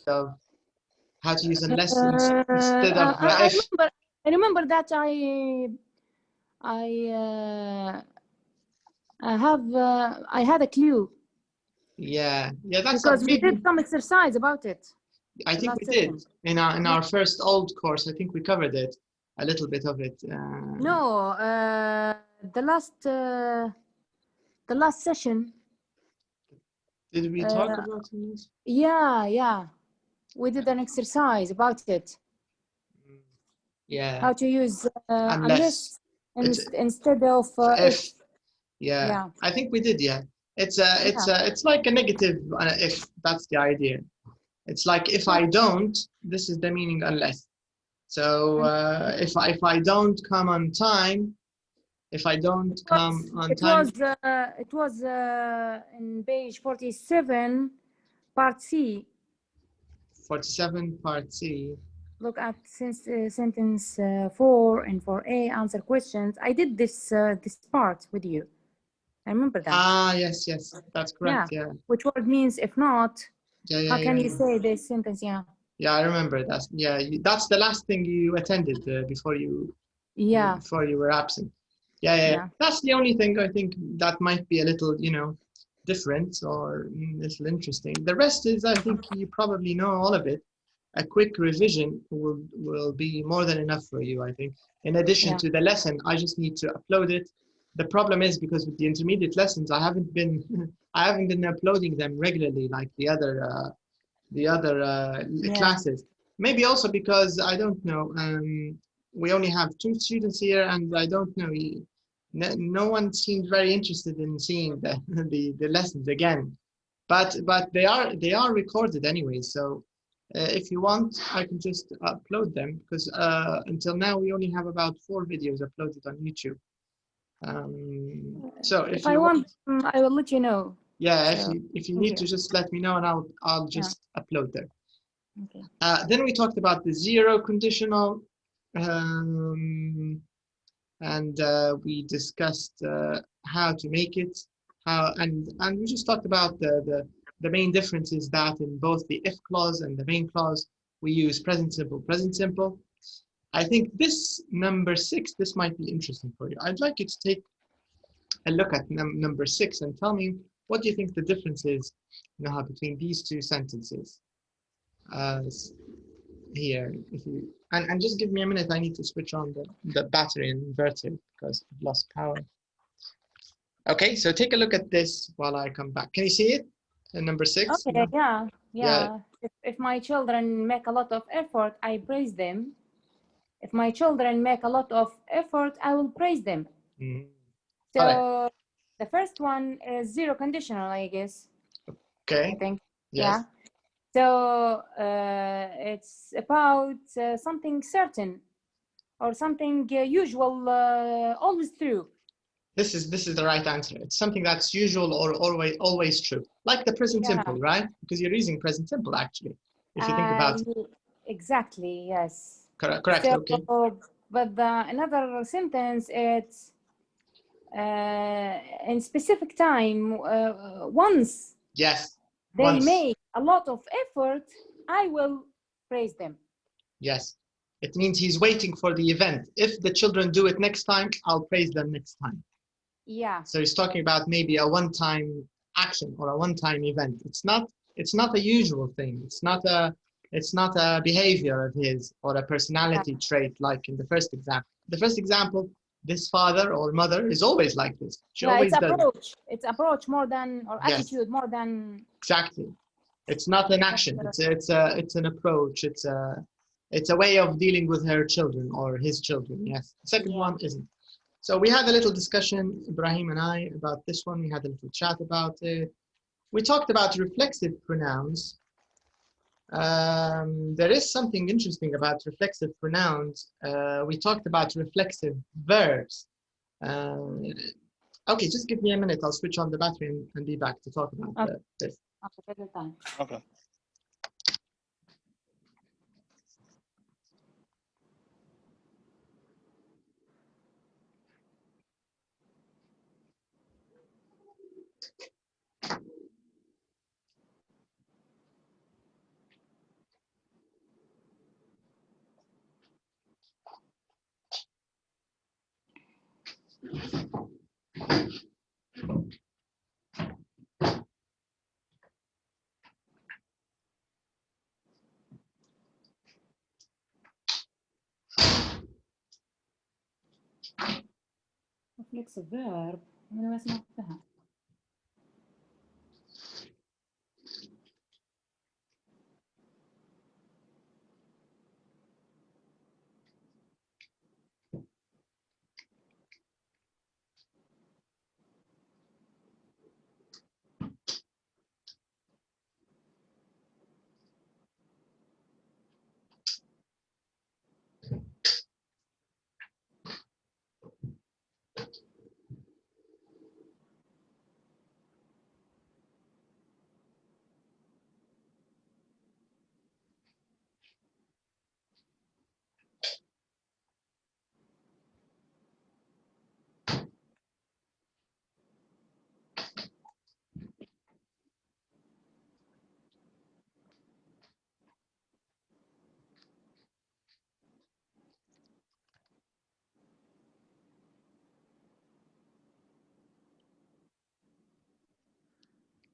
of how to use unless instead of if. I remember that I had a clue. Yeah, that's because we did some exercise about it. I think we did in our first old course. I think we covered it, a little bit of it. No, the last session. Did we talk about this? Yeah, we did an exercise about it. Yeah. How to use unless instead of if. Yeah, I think we did. Yeah, it's like a negative if. That's the idea. It's like if I don't, this is the meaning unless. So if I don't come on time, if I don't come on time. It was in page 47, part C. 47, part C. Look at sentence 4 and 4A, answer questions. I did this part with you. I remember that. Ah, yes, that's correct. Yeah. Which word means if not? Yeah. How can you say this sentence? Yeah. Yeah, I remember that. Yeah, that's the last thing you attended before you. Yeah. Before you were absent. Yeah. That's the only thing I think that might be a little, different or a little interesting. The rest is, I think you probably know all of it. A quick revision will be more than enough for you, I think. In addition to the lesson, I just need to upload it. The problem is because with the intermediate lessons, I haven't been uploading them regularly like the other classes. Maybe also because I don't know. We only have 2 students here, and I don't know. No one seemed very interested in seeing the lessons again. But they are recorded anyway. So if you want, I can just upload them because until now we only have about 4 videos uploaded on YouTube. So if I want, I will let you know. Yeah, so, if you need to just let me know, and I'll just upload them. Okay. Then we talked about the 0 conditional, and we discussed how to make it. And we just talked about the main difference is that in both the if clause and the main clause we use present simple, present simple. I think this number 6, this might be interesting for you. I'd like you to take a look at number 6 and tell me what do you think the difference is between these 2 sentences. Here, if you and just give me a minute, I need to switch on the battery and invert it because I've lost power. Okay, so take a look at this while I come back. Can you see it? Number 6? Okay, yeah. If my children make a lot of effort, I praise them. If my children make a lot of effort, I will praise them. Mm-hmm. So the first one is 0 conditional, I guess. Okay. I think. Yes. Yeah. So it's about something certain or something usual, always true. This is the right answer. It's something that's usual or always true, like the present simple, right? Because you're using present simple actually, if you think about it. Exactly. Yes. Correct. So, okay. But another sentence, it's in specific time, once they make a lot of effort, I will praise them. Yes, it means he's waiting for the event. If the children do it next time, I'll praise them next time. Yeah. So he's talking about maybe a one-time action or a one-time event. It's not a usual thing. It's not a behavior of his or a personality trait like in the first example. The first example, this father or mother is always like this. She always it's does. approach. It's approach more than, or attitude more than. Exactly. It's not an action. It's an approach. It's a way of dealing with her children or his children. Yes. The second one isn't. So we had a little discussion, Ibrahim and I, about this one. We had a little chat about it. We talked about reflexive pronouns. There is something interesting about reflexive pronouns. We talked about reflexive verbs. Okay, just give me a minute. I'll switch on the battery and be back to talk about this. Okay. reflexive verb أنا ما سمعتها.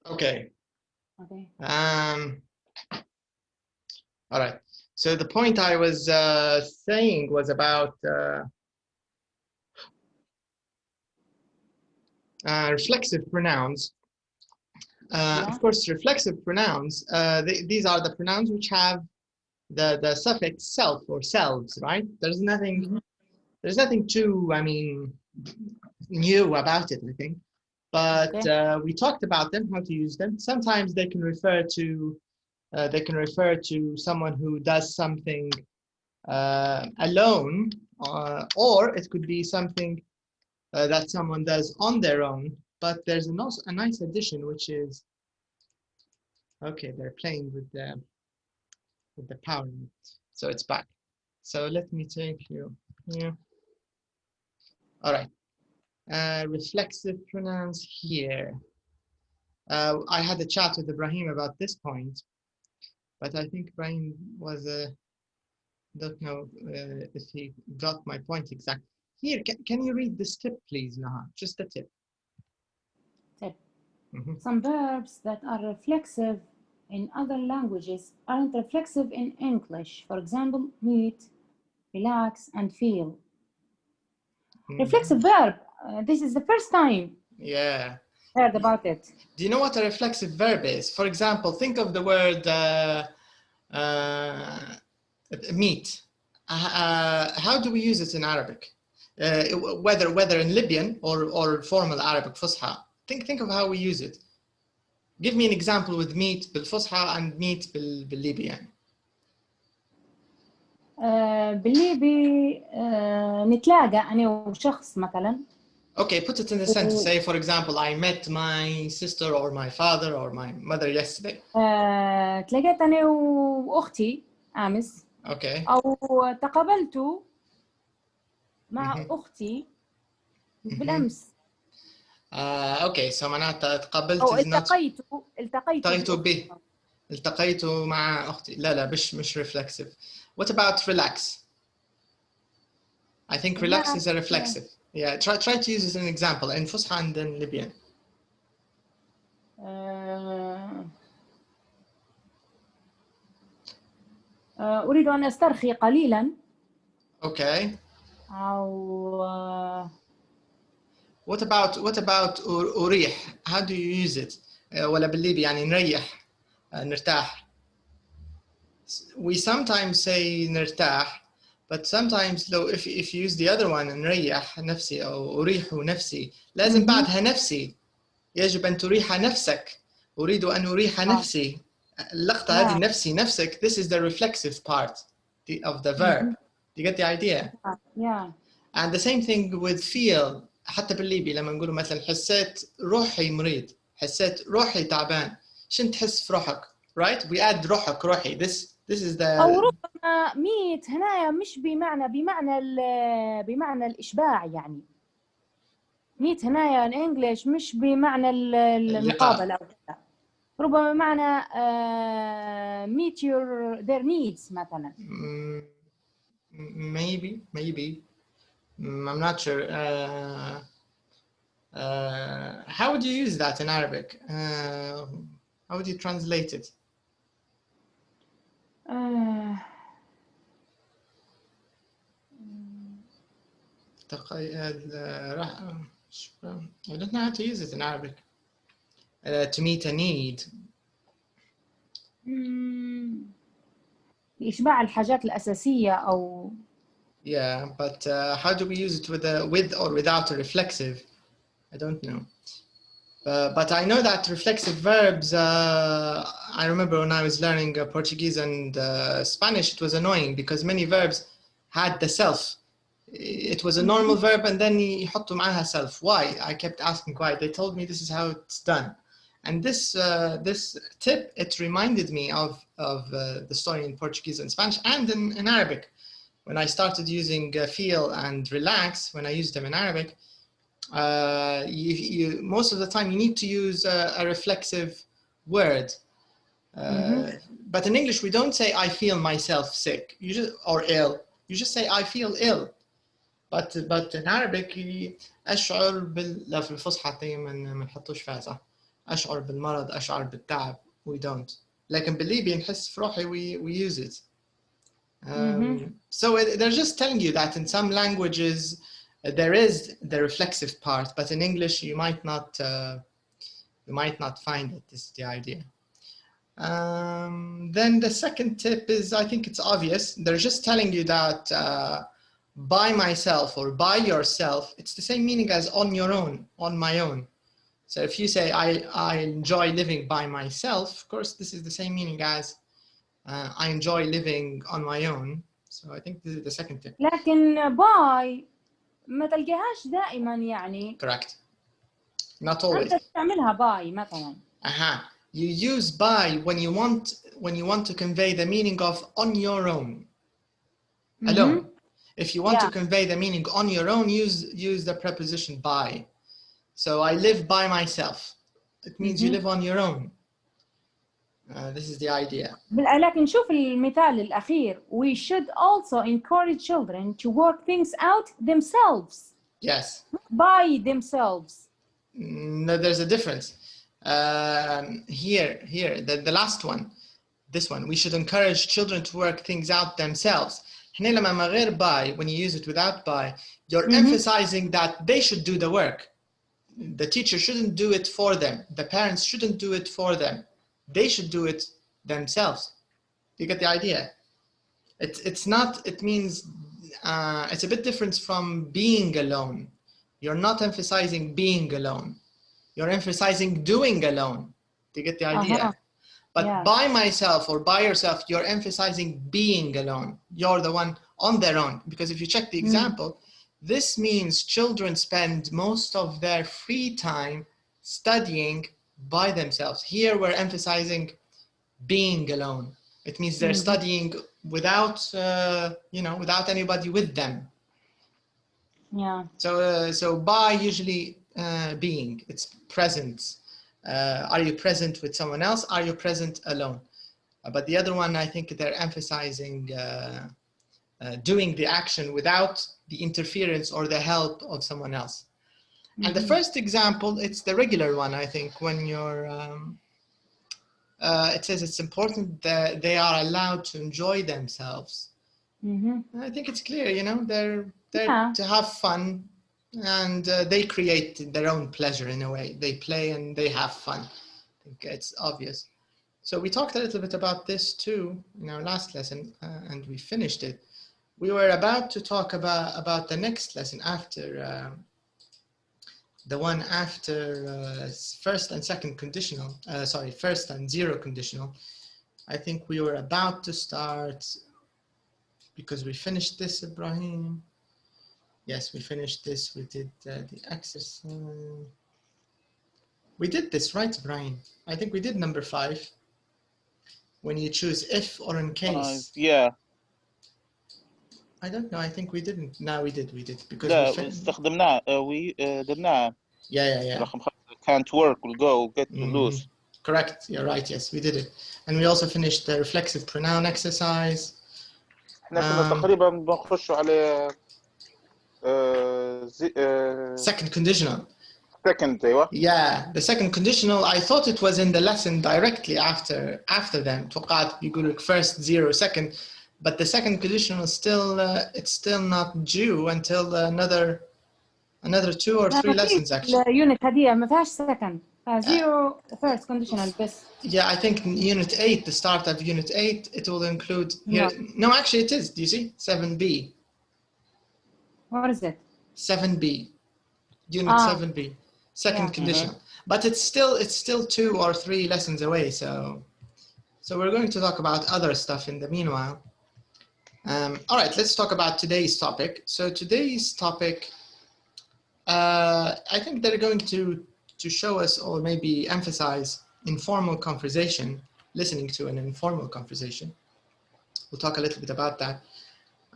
Okay. Okay. All right. So the point I was saying was about reflexive pronouns. Of course, reflexive pronouns, these are the pronouns which have the suffix self or selves, right? There's nothing too, I mean, new about it, I think. But we talked about them, how to use them. Sometimes they can refer to someone who does something alone, or it could be something that someone does on their own. But there's also a nice addition, which is, okay, they're playing with the power, so it's back. So let me take you here. All right, reflexive pronouns here. I had a chat with Ibrahim about this point, but I think Ibrahim was don't know if he got my point exactly. Here, can you read this tip, please, Naha? Just a tip. Tip. Some verbs that are reflexive in other languages aren't reflexive in English. For example, meet, relax, and feel. Reflexive verb. This is the first time. Yeah. Heard about it. Do you know what a reflexive verb is? For example, think of the word meet. How do we use it in Arabic? Whether in Libyan or formal Arabic Fusha. Think of how we use it. Give me an example with meet بالفصحى and meet بالليبي. بالليبي نتلاقى أنا وشخص مثلا. Okay, put it in a sentence. Say, for example, I met my sister or my father or my mother yesterday. تلاقيت أنا وأختي أمس. Okay. أو تقابلت مع أختي بالأمس. Okay, so معناتها تقابلت أو is not. التقيت مع أختي. لا مش reflexive. What about relax? I think relax is a reflexive. Yeah, try to use it as an example in Fusha and in Libyan. أريد أن أسترخي قليلا. Okay. أو What about أريح? How do you use it? ولا بالليبي يعني نريح, نرتاح. We sometimes say نرتاح, but sometimes if you use the other one نريح نفسي أو أريح نفسي, لازم بعدها نفسي. يجب أن تريح نفسك. أريد أن أريح نفسي. اللقطة هذه نفسي نفسك. This is the reflexive part of the verb. Do you get the idea? Yeah. And the same thing with feel. حتى بالليبي لما نقول مثلا حسيت روحي مريض, حسيت روحي تعبان. شنو تحس في روحك? Right? We add روحك روحي. This is the. أو ربما ميت هنا مش بمعنى الإشباع يعني. ميت هنا in English مش بمعنى المقابلة أو كذا. ربما معنى meet their needs مثلا. Maybe. I'm not sure. How would you use that in Arabic? How would you translate it? I don't know how to use it in Arabic. To meet a need. إشباع الحاجات الأساسية أو. Yeah, but how do we use it with or without a reflexive? I don't know. But I know that reflexive verbs, I remember when I was learning Portuguese and Spanish, it was annoying because many verbs had the self. It was a normal verb and then يحطوا معها self. Why? I kept asking why. They told me this is how it's done. And this tip, it reminded me of the story in Portuguese and Spanish and in Arabic. When I started using feel and relax, when I used them in Arabic, most of the time you need to use a reflexive word. But in English, we don't say I feel myself sick or ill. You just say I feel ill. But in Arabic, أشعر لو في الفصحى دايما ما نحطوش فيها صح. أشعر بالمرض، أشعر بالتعب. We don't. لكن بالليبي نحس في روحي we use it. So they're just telling you that in some languages there is the reflexive part, but in English you might not find it. This is the idea. Then the second tip is, I think it's obvious. They're just telling you that by myself or by yourself, it's the same meaning as on your own, on my own. So if you say I enjoy living by myself, of course this is the same meaning as I enjoy living on my own. So I think this is the second tip. لكن by ما تلقاهاش دائما يعني. Correct. Not always. أنت تستعملها by مثلا. You use by when you want to convey the meaning of on your own, alone. If you want to convey the meaning on your own, use the preposition by. So I live by myself. It means you live on your own. This is the idea. لكن شوف المثال الأخير. We should also encourage children to work things out themselves. Yes. By themselves. No, there's a difference. Here, the last one, this one, we should encourage children to work things out themselves. هنا لما من غير by, when you use it without by, you're emphasizing that they should do the work. The teacher shouldn't do it for them. The parents shouldn't do it for them. They should do it themselves. You get the idea? It's not, it means, it's a bit different from being alone. You're not emphasizing being alone. You're emphasizing doing alone. Do you get the idea? But by myself or by yourself, you're emphasizing being alone. You're the one on their own. Because if you check the example, this means children spend most of their free time studying by themselves. Here we're emphasizing being alone. It means they're studying without, without anybody with them. Yeah. So by usually being, it's presence. Are you present with someone else? Are you present alone? But the other one, I think they're emphasizing doing the action without the interference or the help of someone else. And the first example, it's the regular one, I think, when you're, it says it's important that they are allowed to enjoy themselves. I think it's clear, they're to have fun, and they create their own pleasure in a way. They play and they have fun. I think it's obvious. So we talked a little bit about this too in our last lesson, and we finished it. We were about to talk about the next lesson after the one after first and second conditional, first and zero conditional. I think we were about to start, because we finished this, Ibrahim. Yes, we finished this. We did the exercise. We did this, right, Brian? I think we did number 5. When you choose if or in case. Yeah. I don't know. I think we didn't. No, we did. Because we استخدمناه. درناه. Yeah. رقم 5. Can't work, will go, get to lose. Correct. You're right. Yes, we did it. And we also finished the reflexive pronoun exercise. احنا كنا تقريبا بنخشوا على second conditional. Second, أيوة. Yeah, the second conditional, I thought it was in the lesson directly after them. توقعت بيقولك first, zero, second. But the second conditional is still, it's still not due until another another 2 or 3 lessons actually. اليونت هذه ما فيهاش second. Zero first conditional بس. Yeah, I think unit 8, the start of unit 8, it will include here. No, actually it is. Do you see? 7b. What is it? 7b. Unit 7b. Second conditional. But it's still 2 or 3 lessons away, so we're going to talk about other stuff in the meanwhile. All right, let's talk about today's topic. So today's topic, I think they're going to show us, or maybe emphasize, informal conversation, listening to an informal conversation. We'll talk a little bit about that,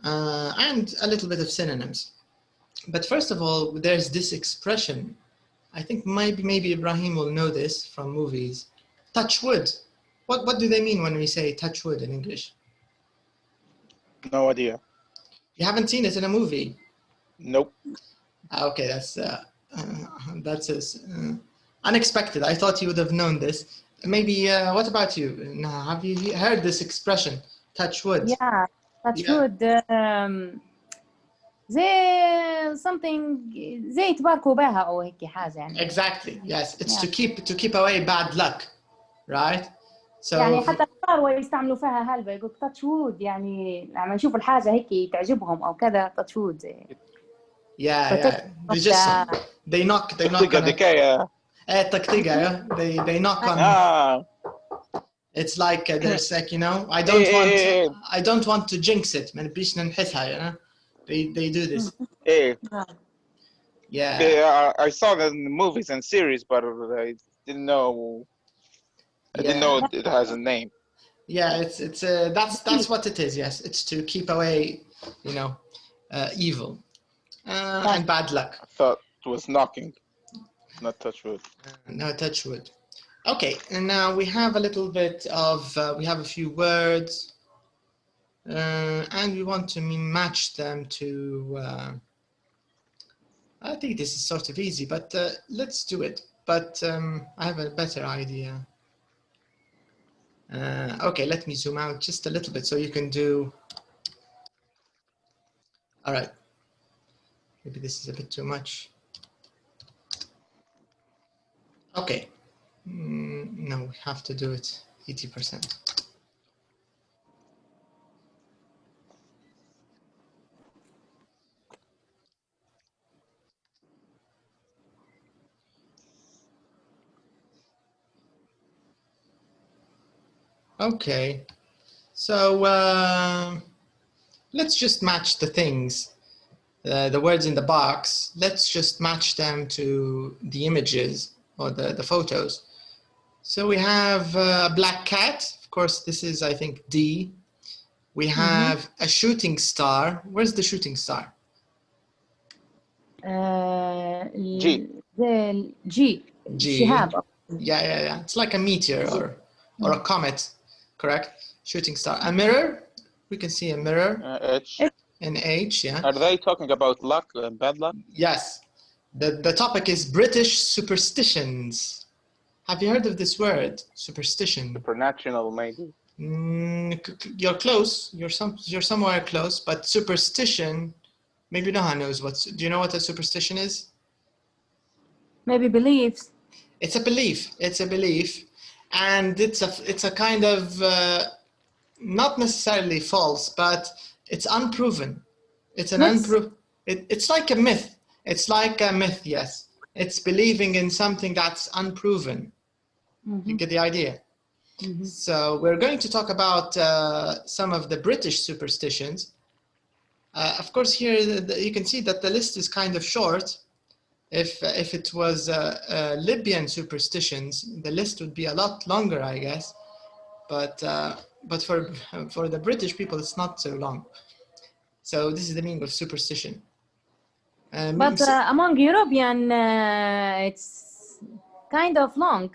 and a little bit of synonyms. But first of all, there's this expression. I think maybe Ibrahim will know this from movies. Touch wood. What do they mean when we say touch wood in English? No idea. You haven't seen it in a movie? Nope. Okay, that's unexpected. I thought you would have known this. Maybe, what about you? Have you heard this expression, touch wood? Yeah, touch wood. زي something زي تباركوا بها أو هيك حاجة يعني. Exactly. Yes, it's to keep away bad luck, right? So يعني حتى الكبار يستعملوا فيها هلبة يقول touch wood يعني لما يشوفوا الحاجة هيك تعجبهم أو كذا touch wood زي. Yeah. They knock on it. They knock on. It's like there's like, you know, I don't want to jinx it. ما نبيش ننحسها, you know. They do this. Yeah. I saw that in the movies and series, but I didn't know. I didn't know it has a name. Yeah, that's what it is. Yes, it's to keep away, you know, evil and bad luck. I thought it was knocking, not touch wood. No, touch wood. Okay, and now we have a little bit of we have a few words, and we want to match them to. I think this is sort of easy, but let's do it. But I have a better idea. Okay, let me zoom out just a little bit so you can do. All right. Maybe this is a bit too much. Okay. No, we have to do it 80%. Okay, so let's just match the things, the words in the box. Let's just match them to the images or the photos. So we have a black cat. Of course, this is, I think, D. We have a shooting star. Where's the shooting star? G. Shihab. Yeah. It's like a meteor or a comet. Correct. Shooting star. A mirror. We can see a mirror. H. An H. Yeah. Are they talking about luck and bad luck? Yes. The topic is British superstitions. Have you heard of this word? Superstition. Supernatural, maybe. You're close. You're somewhere close. But superstition. Maybe Noha knows what. Do you know what a superstition is? Maybe beliefs. It's a belief. It's a belief. And it's a kind of not necessarily false, but it's unproven. It's an unproven. It's like a myth. It's like a myth. Yes, it's believing in something that's unproven. You get the idea. So we're going to talk about some of the British superstitions. Of course, here you can see that the list is kind of short. If it was Libyan superstitions, the list would be a lot longer, I guess. But for the British people, it's not so long. So this is the meaning of superstition. But among European, it's kind of long.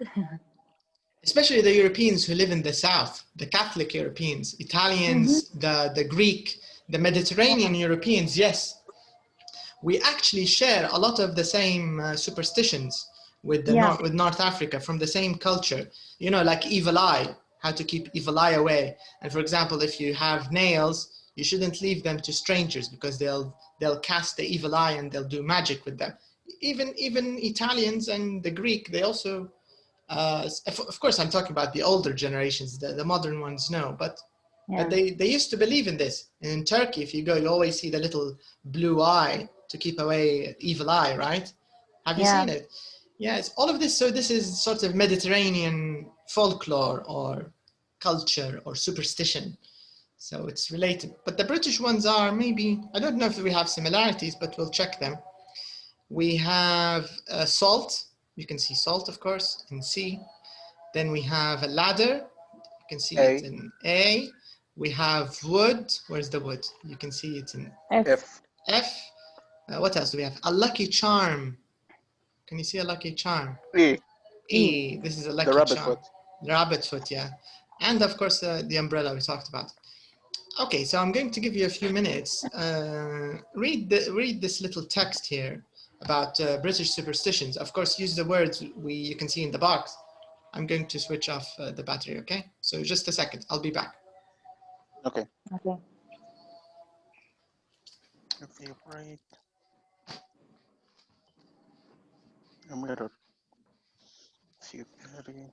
Especially the Europeans who live in the south, the Catholic Europeans, Italians, the Greek, the Mediterranean Europeans, yes. We actually share a lot of the same superstitions with with North Africa, from the same culture. You know, like evil eye, how to keep evil eye away. And for example, if you have nails, You shouldn't leave them to strangers because they'll cast the evil eye and they'll do magic with them. Even Italians and the Greek, they also, of course, I'm talking about the older generations, the modern ones, no, but they used to believe in this. And in Turkey, if you go, you always see the little blue eye to keep away evil eye, right? Have you seen it? Yeah, it's all of this. So this is sort of Mediterranean folklore or culture or superstition. So it's related. But the British ones are maybe, I don't know if we have similarities, but we'll check them. We have salt. You can see salt, of course, in C. Then we have a ladder. You can see it in A. We have wood. Where's the wood? You can see it in F. What else do we have? A lucky charm. Can you see a lucky charm? E. This is a lucky rabbit charm. foot. The rabbit foot, yeah. And of course, the umbrella we talked about. Okay, so I'm going to give you a few minutes. Read this little text here about British superstitions. Of course, use the words you can see in the box. I'm going to switch off the battery, okay? So just a second, I'll be back. Okay. Okay. Okay, right. A mirror. See battery.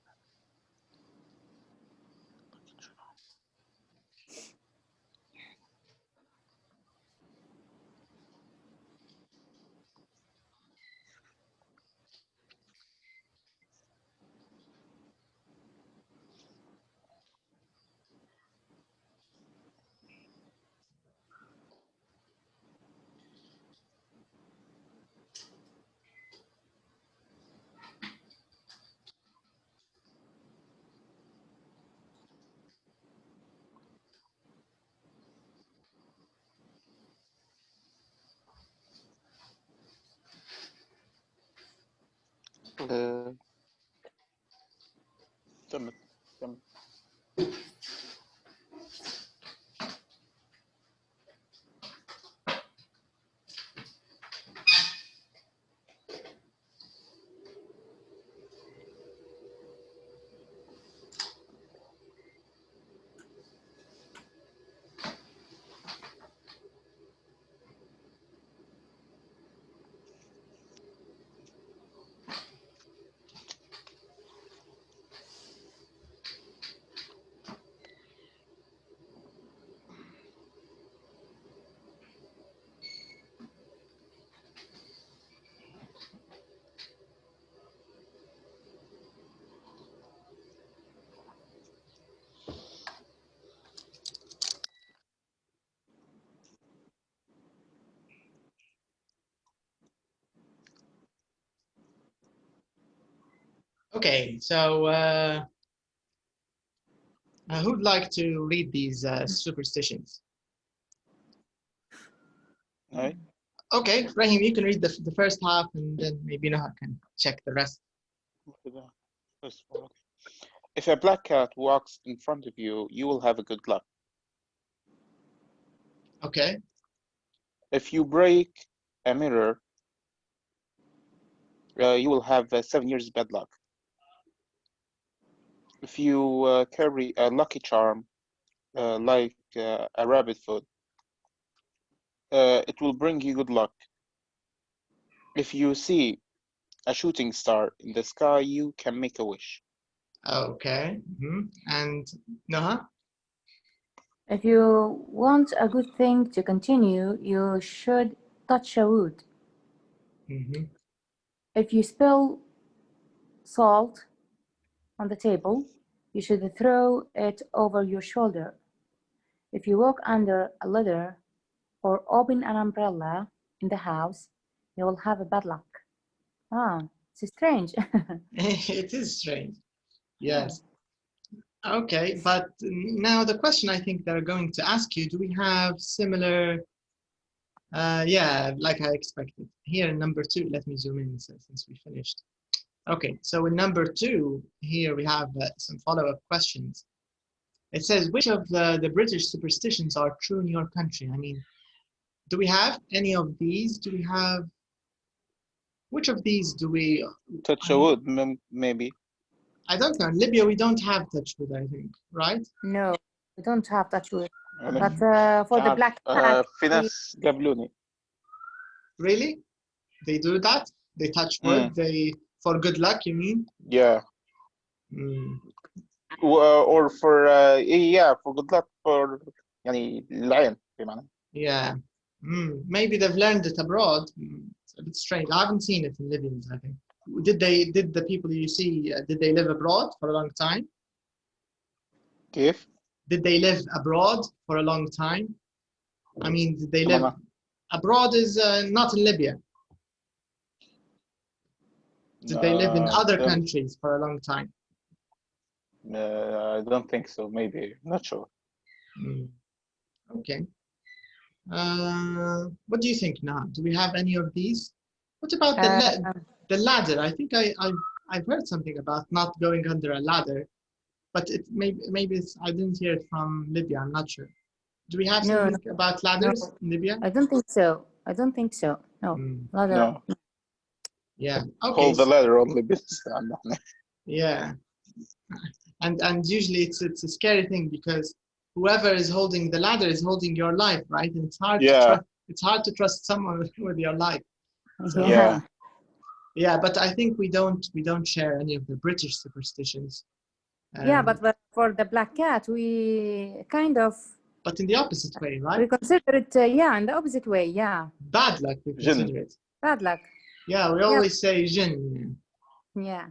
تمت. Okay, so who'd like to read these superstitions? All right. Okay, Rahim, you can read the first half and then maybe Noha can check the rest. If a black cat walks in front of you, you will have a good luck. Okay. If you break a mirror, you will have 7 years bad luck. If you carry a lucky charm, like a rabbit foot, it will bring you good luck. If you see a shooting star in the sky, you can make a wish. Okay. And Noha? If you want a good thing to continue, you should touch a wood. If you spill salt on the table, you should throw it over your shoulder. If you walk under a ladder or open an umbrella in the house, you will have a bad luck. It's strange. It is strange. Yes. Okay, but now the question I think they're going to ask you, do we have similar, yeah, like I expected. Here in number 2, let me zoom in since we finished. Okay, so in number 2, here we have some follow-up questions. It says, which of the British superstitions are true in your country? I mean, do we have any of these? Do we have, which of these do we? Touch a wood, maybe. I don't know. In Libya, we don't have touch wood, I think, right? No, we don't have touch wood. But for the black cat, في ناس قبلوني. Really? They do that? They touch wood? They for good luck, you mean? Yeah. Or for yeah, for good luck, for يعني العين بمعنى. Yeah. Maybe they've learned it abroad. It's a bit strange. I haven't seen it in Libyans, I think. Did the people you see, did they live abroad for a long time? كيف؟ Did they live abroad for a long time? I mean, did they live abroad is not in Libya. Did they live in other countries for a long time? I don't think so. Maybe. Not sure. Okay. What do you think now? Do we have any of these? What about the ladder? I think I've heard something about not going under a ladder, but it maybe I didn't hear it from Libya. I'm not sure. Do we have something about ladders in Libya? I don't think so. I don't think so. No. Ladder. No. Yeah. Okay. Hold the ladder only business. Yeah. And usually it's a scary thing because whoever is holding the ladder is holding your life, right? And it's hard to trust someone with your life. So, yeah, but I think we don't share any of the British superstitions. Yeah, but for the black cat, we kind of. But in the opposite way, right? We consider it, in the opposite way, yeah. Bad luck, we consider it. Bad luck. Yeah, we always say jinn. Yeah.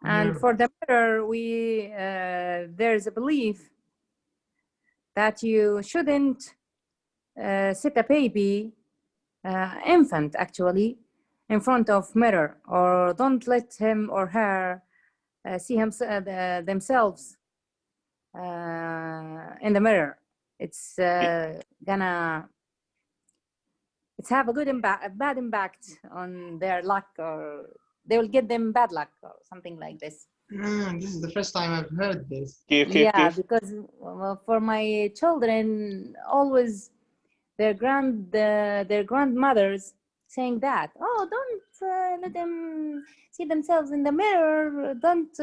And for the mirror, there's a belief that you shouldn't sit a baby, infant actually, in front of mirror, or don't let him or her see themselves in the mirror. It's have a bad impact on their luck, or they will get them bad luck or something like this. This is the first time I've heard this. Because for my children, always their grandmothers saying that, don't let them see themselves in the mirror, don't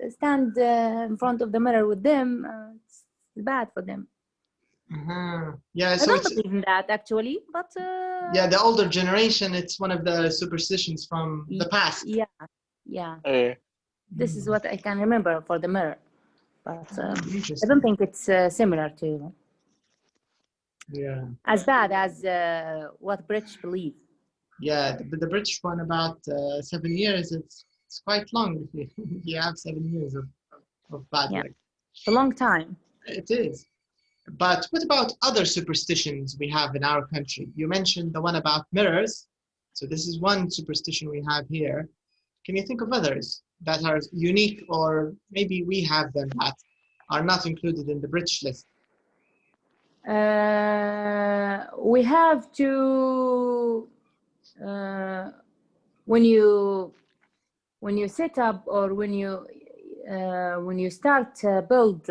stand in front of the mirror with them, it's bad for them. Yeah, so I don't believe in that actually, but yeah, the older generation, it's one of the superstitions from the past. This is what I can remember for the mirror, but I don't think it's similar to as bad as what British believe. Yeah, the British one about 7 years, it's quite long if you have 7 years of bad luck. It's a long time. It is. But what about other superstitions we have in our country? You mentioned the one about mirrors. So this is one superstition we have here. Can you think of others that are unique, or maybe we have them that are not included in the British list? We have to, when you set up, or when you start build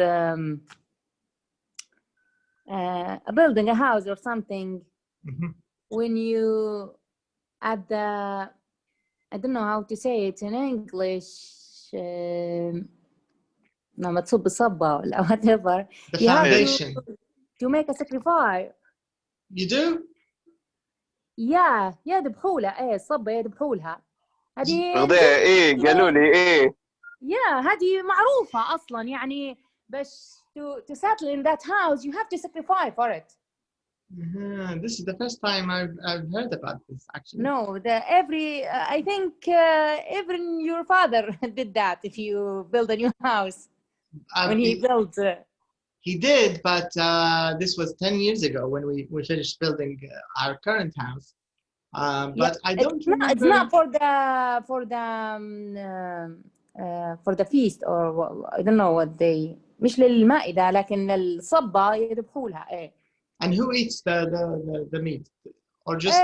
building a house or something, when you at the, I don't know how to say it in English, لما تصب صبة or whatever, the foundation. to make a sacrifice. You do? يذبحوا لها الصبة يذبحوا لها هذه قالوا لي هذه معروفة أصلا يعني باش to settle in that house you have to sacrifice for it. This is the first time I've heard about this actually. No, I think even your father did that if you build a new house. When he built he did, but this was 10 years ago when we finished building our current house. But I don't remember. It's not for the feast, or I don't know what they, مش للمائدة لكن الصبة يذبحوا لها. And who eats the meat, or just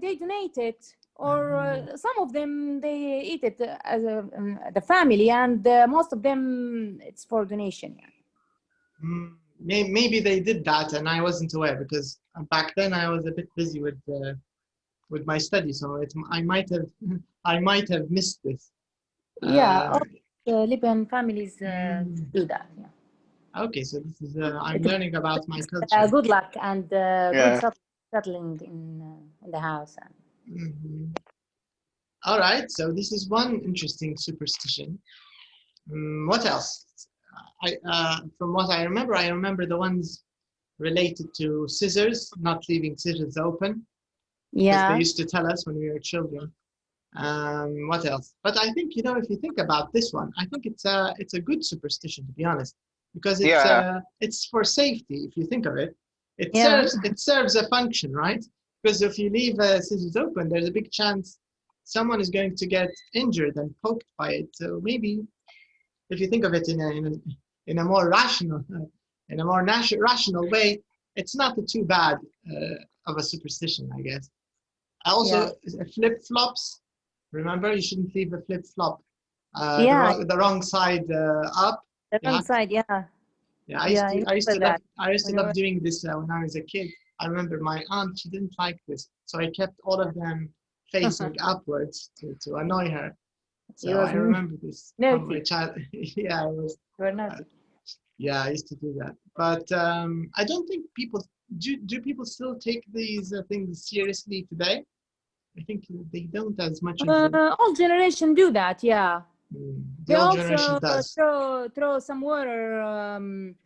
they donate it, or some of them they eat it as the family, and most of them it's for donation. Maybe they did that and I wasn't aware, because back then I was a bit busy with my study, so I might have missed this. Libyan families do that. Okay, so this is I'm learning about my culture. Good luck and Yeah. good settling in the house. All right, so this is one interesting superstition. What else? From what I remember the ones related to scissors, not leaving scissors open. Because they used to tell us when we were children. What else? But I think, you know, if you think about this one, I think it's a good superstition, to be honest, because it's for safety. If you think of it, it serves a function, right? Because if you leave scissors open, there's a big chance someone is going to get injured and poked by it. So maybe if you think of it in a more rational rational way, it's not too bad of a superstition, I guess. Also, flip-flops. Remember, you shouldn't leave a flip-flop the wrong side up. The wrong side, yeah. Yeah, I used to love doing this when I was a kid. I remember my aunt, she didn't like this, so I kept all of them facing upwards to annoy her. So I remember this from my child. Yeah, I was. You were naughty. Yeah, I used to do that, but I don't think people do people still take these things seriously today? I think they don't as much as all generation do that, yeah. The old generation does. Throw some water on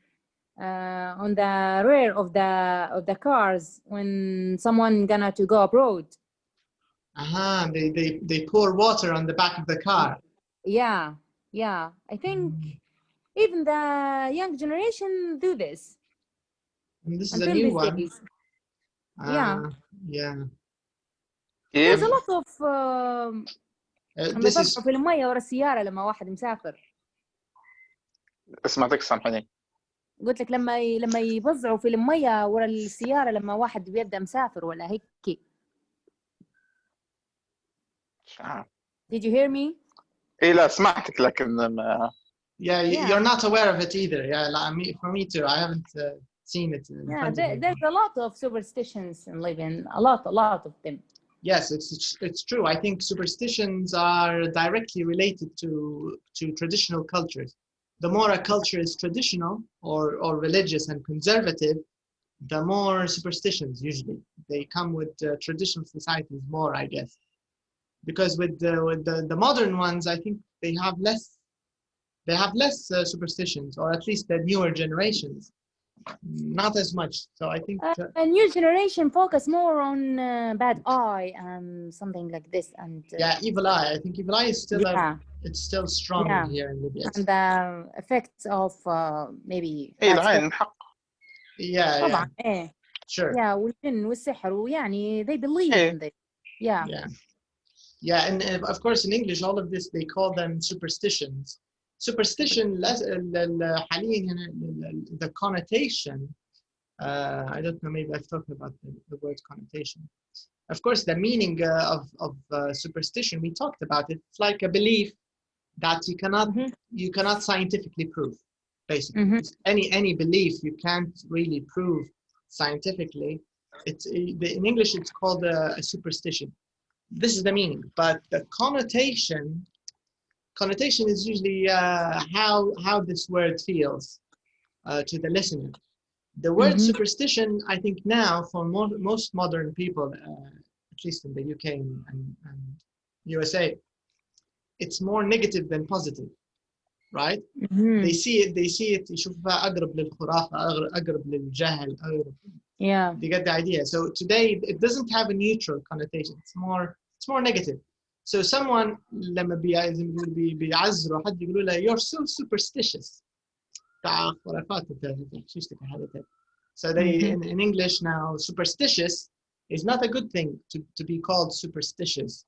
the rear of the cars when someone gonna to go abroad. They pour water on the back of the car. Yeah. I think even the young generation do this. And this is a new one. Days. Yeah. There's a lot of this is في المية ورا السيارة لما واحد مسافر. اسمعتك سامحني. قلت لك لما يبزعوا في المية ورا السيارة لما واحد بيبدأ مسافر ولا هيك. Did you hear me? إيه لا سمعتك لكن ما. Yeah, you're not aware of it either. Yeah, for me too. I haven't seen it. There's a lot of superstitions in living. A lot of them. Yes, it's true. I think superstitions are directly related to traditional cultures. The more a culture is traditional or religious and conservative, the more superstitions usually. They come with traditional societies more, I guess. Because with the modern ones, I think they have less superstitions, or at least the newer generations, not as much. So I think a new generation focus more on bad eye and something like this, and evil eye. I think evil eye is still it's still strong here in Libya. And the effects of maybe العين حق. طبعا sure. والجن والسحر ويعني they believe in this. And of course in English all of this they call them superstitions. Superstition حاليا the connotation I don't know, maybe I've talked about the word connotation. Of course the meaning of superstition, we talked about it. It's like a belief that you cannot scientifically prove, basically. Any belief you can't really prove scientifically. In English it's called a superstition. This is the meaning, but the connotation is usually how this word feels to the listener. The word superstition, I think now for most modern people, at least in the UK and USA, it's more negative than positive, right? They see it يشوفها أقرب للخرافة أقرب للجهل You get the idea. So today it doesn't have a neutral connotation. It's more negative. So someone لما بيعزروا حد يقولوا له you're so superstitious. So they in English now superstitious is not a good thing to be called superstitious.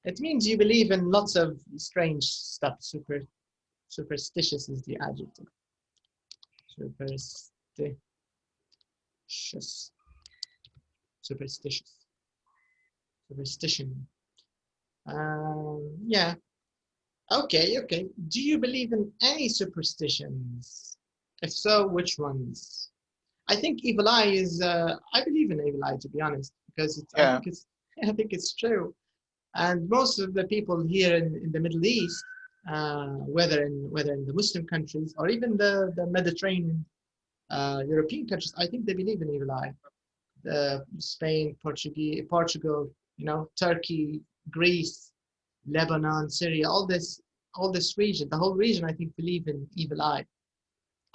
It means you believe in lots of strange stuff. Superstitious is the adjective. Superstition. Okay. Do you believe in any superstitions? If so, which ones? I think evil eye is. I believe in evil eye, to be honest, because I think it's true. And most of the people here in the Middle East, whether in the Muslim countries or even the Mediterranean European countries. I think they believe in evil eye. Spain, Portugal, you know, Turkey, Greece, Lebanon, Syria, all this region, the whole region, I think, believe in evil eye.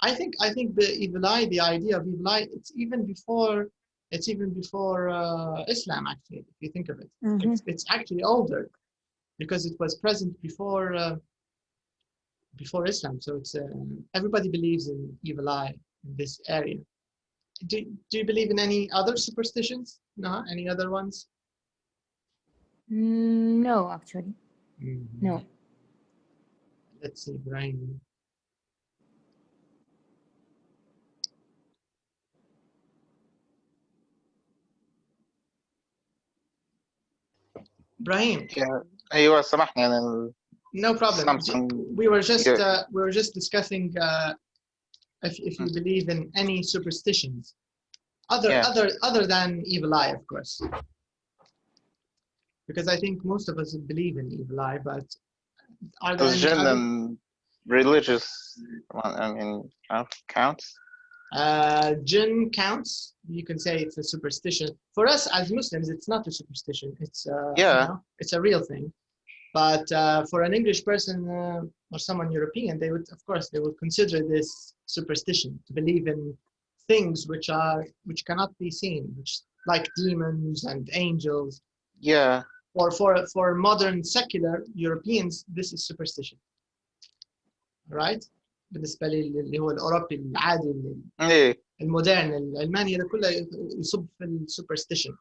I think the evil eye, the idea of evil eye, it's even before Islam, actually, if you think of it. It's actually older because it was present before Islam. So it's everybody believes in evil eye in this area. Do you believe in any other superstitions? No, any other ones? No, actually. No. Let's see, Brian. Brahim. Yeah. أيوة سامحني أنا. No problem. We were just discussing if you believe in any superstitions other than evil eye, of course. Because I think most of us believe in evil eye, but are there Does any jinn religious, I mean, counts? Jinn counts. You can say it's a superstition. For us as Muslims, it's not a superstition. It's you know, it's a real thing. But for an English person or someone European, they would consider this superstition, to believe in things which cannot be seen, which like demons and angels. Yeah. Or for modern secular Europeans, this is superstition. Right? بالنسبة اللي هو الأوروبي العادي المودرن الألماني هذا كله يصب في السوبرستيشن.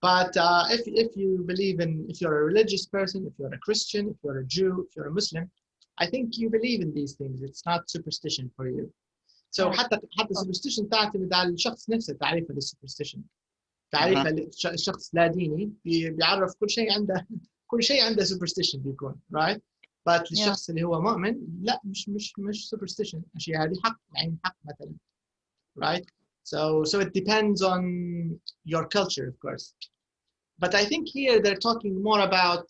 But if you believe if you're a religious person, if you're a Christian, if you're a Jew, if you're a Muslim, I think you believe in these things. It's not superstition for you. So حتى superstition تعتمد على الشخص نفسه تعريفه للسوبرستيشن. تعريفه الشخص لا ديني بيعرف كل شيء عنده superstition بيكون, right? But الشخص اللي هو مؤمن لا مش superstition. الأشياء هذه حق يعني حق مثلا, right? So it depends on your culture, of course. But I think here they're talking more about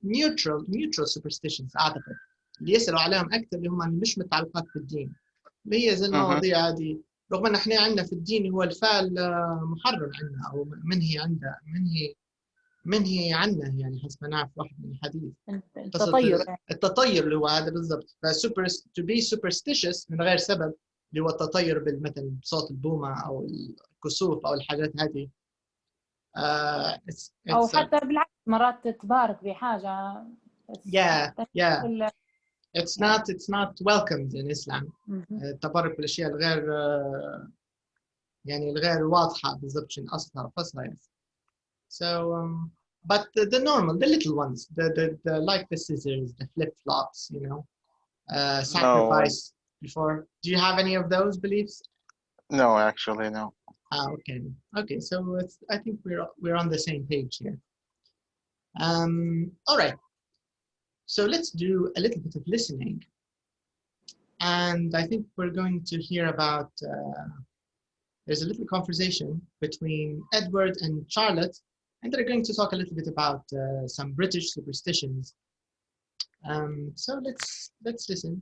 neutral superstitions أعتقد اللي يسألوا عليهم أكثر اللي هم مش متعلقات بالدين, اللي هي زي المواضيع هذه. رغم أن احنا عندنا في الدين هو الفعل محرم عنا أو منهي عنه, يعني حسب ما نعرف واحد من الحديث. التطير اللي هو هذا بالضبط. to be superstitious من غير سبب اللي هو التطير مثلا بصوت البومة أو الكسوف أو الحاجات هذه. أو حتى بالعكس مرات تبارك بحاجة. Yeah. It's not welcomed in Islam. التبرك بالأشياء الغير واضحة بالضبط شنو أصلها وفصلها يعني. So but the normal, the little ones, the like the scissors, the flip-flops, you know, sacrifice before. Do you have any of those beliefs? No, actually, no. Okay. So I think we're on the same page here. All right. So let's do a little bit of listening, and I think we're going to hear about. There's a little conversation between Edward and Charlotte, and they're going to talk a little bit about some British superstitions. So let's listen,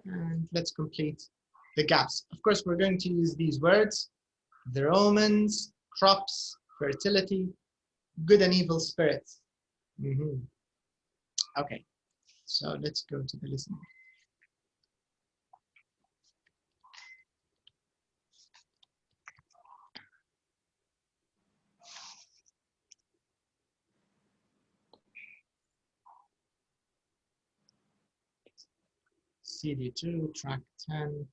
and let's complete the gaps. Of course, we're going to use these words: the Romans, crops, fertility, good and evil spirits. Okay, so let's go to the listening. CD2, track 10.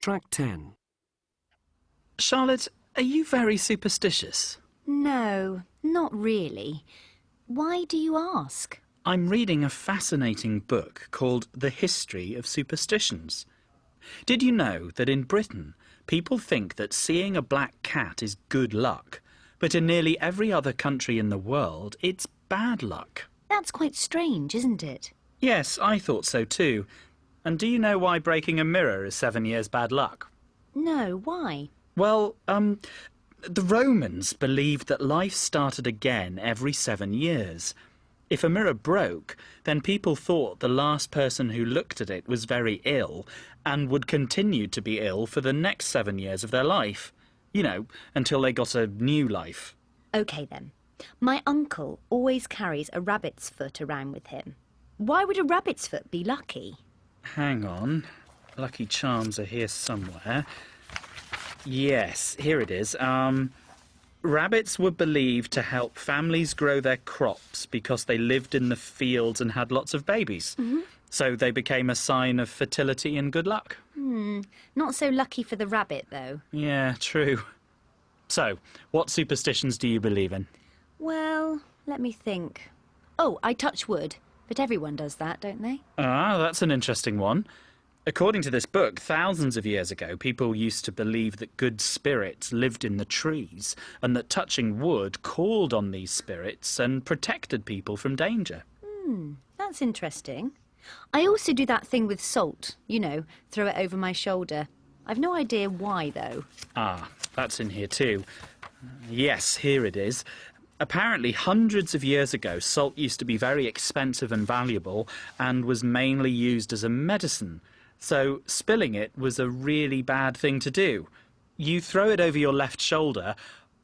Track 10. Charlotte, are you very superstitious? No, not really. Why do you ask? I'm reading a fascinating book called The History of Superstitions. Did you know that in Britain, people think that seeing a black cat is good luck, but in nearly every other country in the world, it's bad luck. That's quite strange, isn't it? Yes, I thought so too. And do you know why breaking a mirror is 7 years bad luck? No, why? Well, the Romans believed that life started again every 7 years. If a mirror broke, then people thought the last person who looked at it was very ill and would continue to be ill for the next 7 years of their life. You know, until they got a new life. OK then. My uncle always carries a rabbit's foot around with him. Why would a rabbit's foot be lucky? Hang on. Lucky charms are here somewhere. Yes, here it is. Rabbits were believed to help families grow their crops because they lived in the fields and had lots of babies. So they became a sign of fertility and good luck. Not so lucky for the rabbit, though. Yeah, true. So, what superstitions do you believe in? Well, let me think. Oh, I touch wood. But everyone does that, don't they? Ah, that's an interesting one. According to this book, thousands of years ago, people used to believe that good spirits lived in the trees and that touching wood called on these spirits and protected people from danger. That's interesting. I also do that thing with salt, you know, throw it over my shoulder. I've no idea why, though. Ah, that's in here too. Yes, here it is. Apparently, hundreds of years ago, salt used to be very expensive and valuable and was mainly used as a medicine. So spilling it was a really bad thing to do. You throw it over your left shoulder,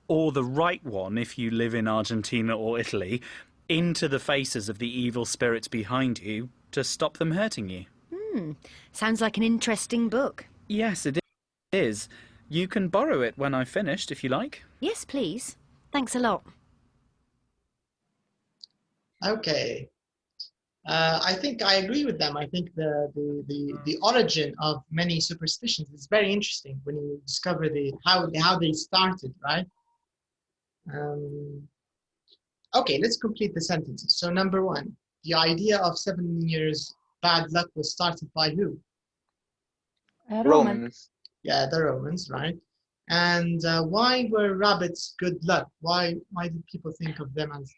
or the right one if you live in Argentina or Italy, into the faces of the evil spirits behind you to stop them hurting you. Sounds like an interesting book. Yes, it is. You can borrow it when I've finished, if you like. Yes, please. Thanks a lot. Okay. I think I agree with them. I think the origin of many superstitions is very interesting when you discover how they started, right? Okay, let's complete the sentences. So number one, the idea of 7 years bad luck was started by who? Romans. Yeah, the Romans, right? And why were rabbits good luck? Why did people think of them as?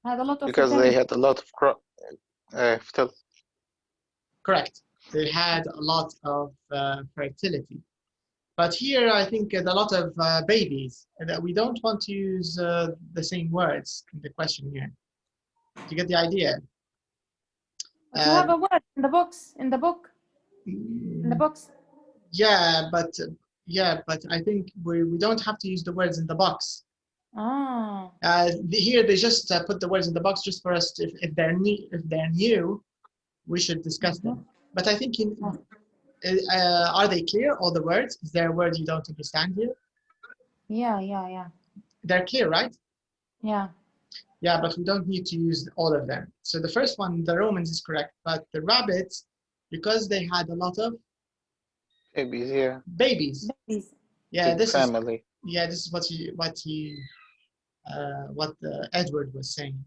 Had a lot of Because they had a lot of fertility. Correct. They had a lot of fertility. But here, I think a lot of babies, and that we don't want to use the same words in the question here. Do you get the idea? You have a word in the box, in the book, in the box. Yeah, but I think we don't have to use the words in the box. Ah. Here they just put the words in the box just for us. If they're new, we should discuss them. But I think are they clear, all the words? Is there a word you don't understand here? Yeah. They're clear, right? Yeah. Yeah, but we don't need to use all of them. So the first one, the Romans, is correct, but the rabbits, because they had a lot of Babies, yeah. babies. Yeah, Big this family. is what Edward was saying.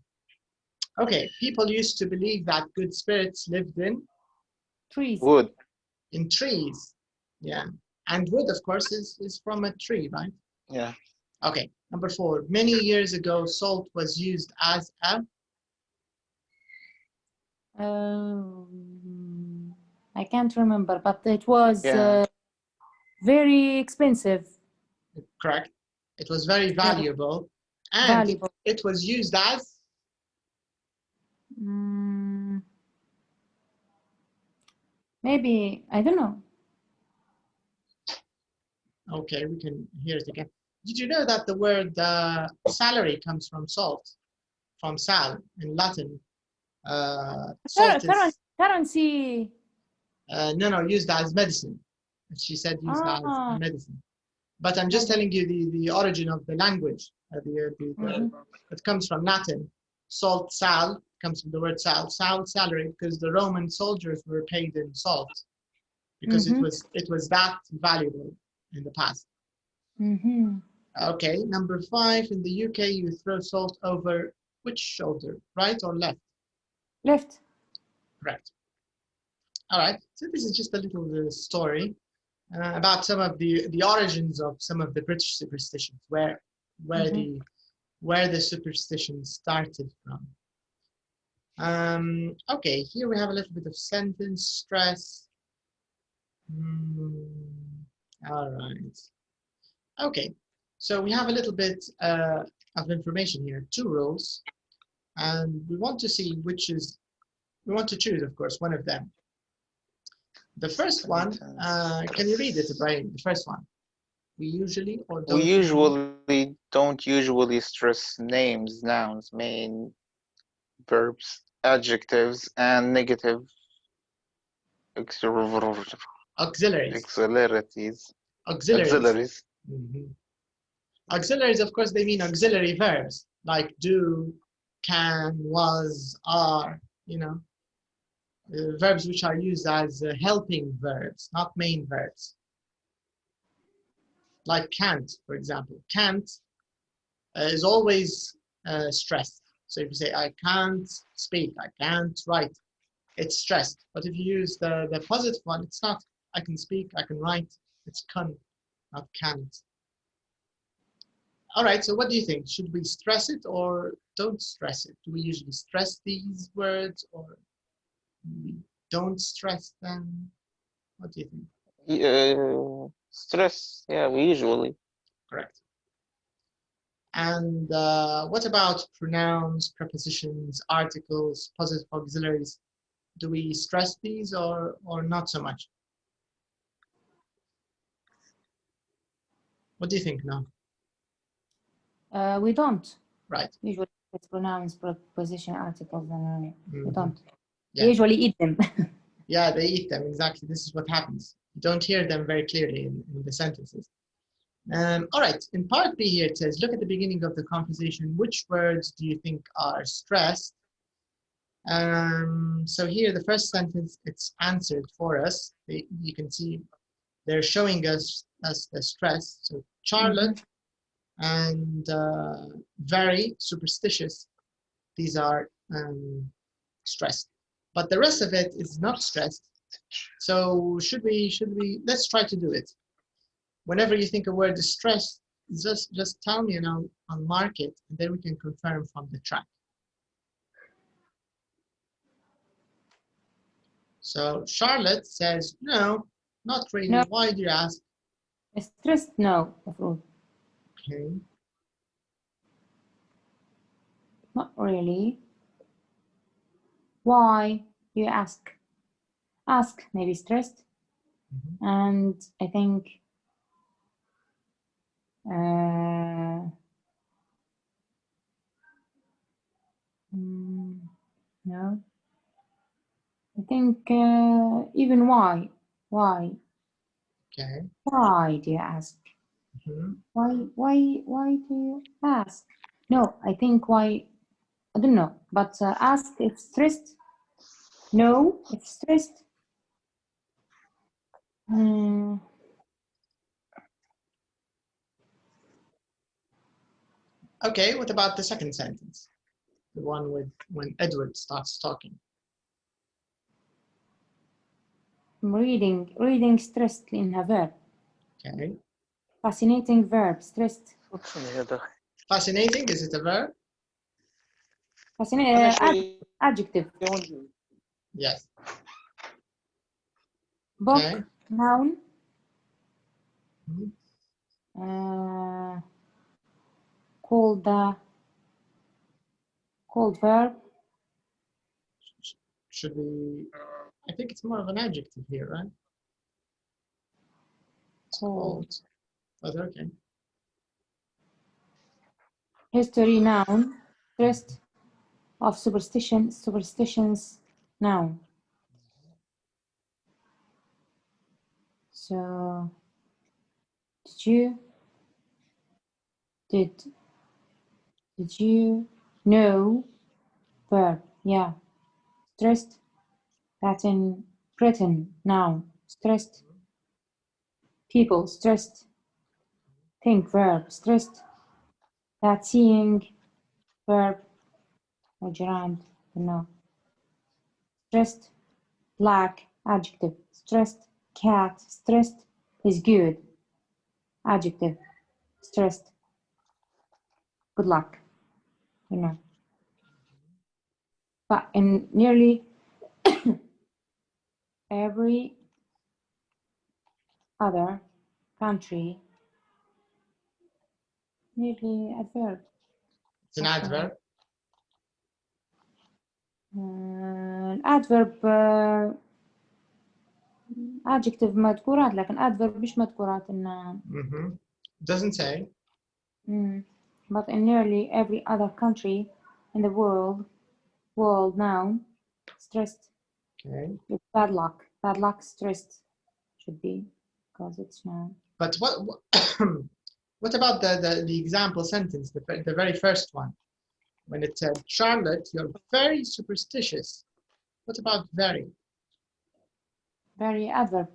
Okay, people used to believe that good spirits lived in Trees. Wood. in trees. Yeah, and wood, of course, is from a tree, right? Yeah. Okay, number 4. Many years ago, salt was used as a I can't remember, but it was Yeah. very expensive. correct. It was very valuable, and Valuable. it was used as Maybe, I don't know. okay. We can hear it again. Did you know that the word salary comes from salt, from sal in Latin? Salt is Currency. no, used as medicine. She said used as medicine. But I'm just telling you the origin of the language. It comes from Latin. Salt, sal, comes from the word sal. Sal, salary, because the Roman soldiers were paid in salt, because it was that valuable in the past. Okay, number 5. In the UK, you throw salt over which shoulder, right or left? Left. Correct. All right, so this is just a little story. about some of the origins of some of the British superstitions, where the superstition started from. Okay, here we have a little bit of sentence stress. All right. Okay, so we have a little bit of information here, 2 rules, and we want to see which is, we want to choose, of course, one of them. The first one, can you read it, Ibrahim? The first one. We usually or don't. We usually don't usually stress names, nouns, main verbs, adjectives, and negative Auxiliaries. auxiliaries. Auxiliaries, of course, they mean auxiliary verbs like do, can, was, are, you know, verbs which are used as helping verbs, not main verbs. Like can't, for example. Can't is always stressed. So if you say, I can't speak, I can't write, it's stressed. But if you use the positive one, it's not. I can speak, I can write. It's can, not can't. All right, so what do you think? Should we stress it or don't stress it? Do we usually stress these words or we don't stress them? What do you think? Stress, yeah, we usually. Correct. And what about pronouns, prepositions, articles, positive auxiliaries? Do we stress these or not so much? What do you think now? We don't. Right. Usually it's pronouns, preposition, articles, and we don't. Yeah. We usually eat them. Yeah, they eat them, exactly. This is what happens. You don't hear them very clearly in the sentences. All right, in part B here it says, look at the beginning of the conversation. Which words do you think are stressed? So here, the first sentence, it's answered for us. You can see they're showing us the stress. So Charlotte and very superstitious. These are stressed. But the rest of it is not stressed. So should we, let's try to do it. Whenever you think a word is stressed, just tell me and I'll mark it, and then we can confirm from the track. So Charlotte says, no, not really. No. Why do you ask? Stressed, no. Okay. Not really. Why do you ask? Ask, maybe stressed. And I think no. I think even why. Okay. Why do you ask? Why do you ask? No, I think why, I don't know, but ask if stressed. No, if stressed. Okay, what about the second sentence? The one with when Edward starts talking. Reading stressed in a verb. Okay. Fascinating verb, stressed. Fascinating, is it a verb? Fascinating, adjective. Yes. Book, okay. Noun. Called verb. Should we, I think it's more of an adjective here, right? Called. But okay. History, noun. Rest of superstitions, noun. So, did you know, verb, yeah. Stressed, that in Britain, noun. Stressed, people, stressed. Think, verb, stressed. That seeing, verb, or gerund, no. Stressed, black, adjective. Stressed, cat, stressed. is good. Adjective, stressed. Good luck, you know. But in nearly every other country, nearly adverb. It's an adverb. adverb adjective مذكورات لكن adverb مش مذكورات إن Doesn't say. But in nearly every other country in the world now, stressed. Okay. It's bad luck. Bad luck, stressed should be because it's now. But what about the example sentence, the very first one? When it said, Charlotte, you're very superstitious. What about very? Very adverb.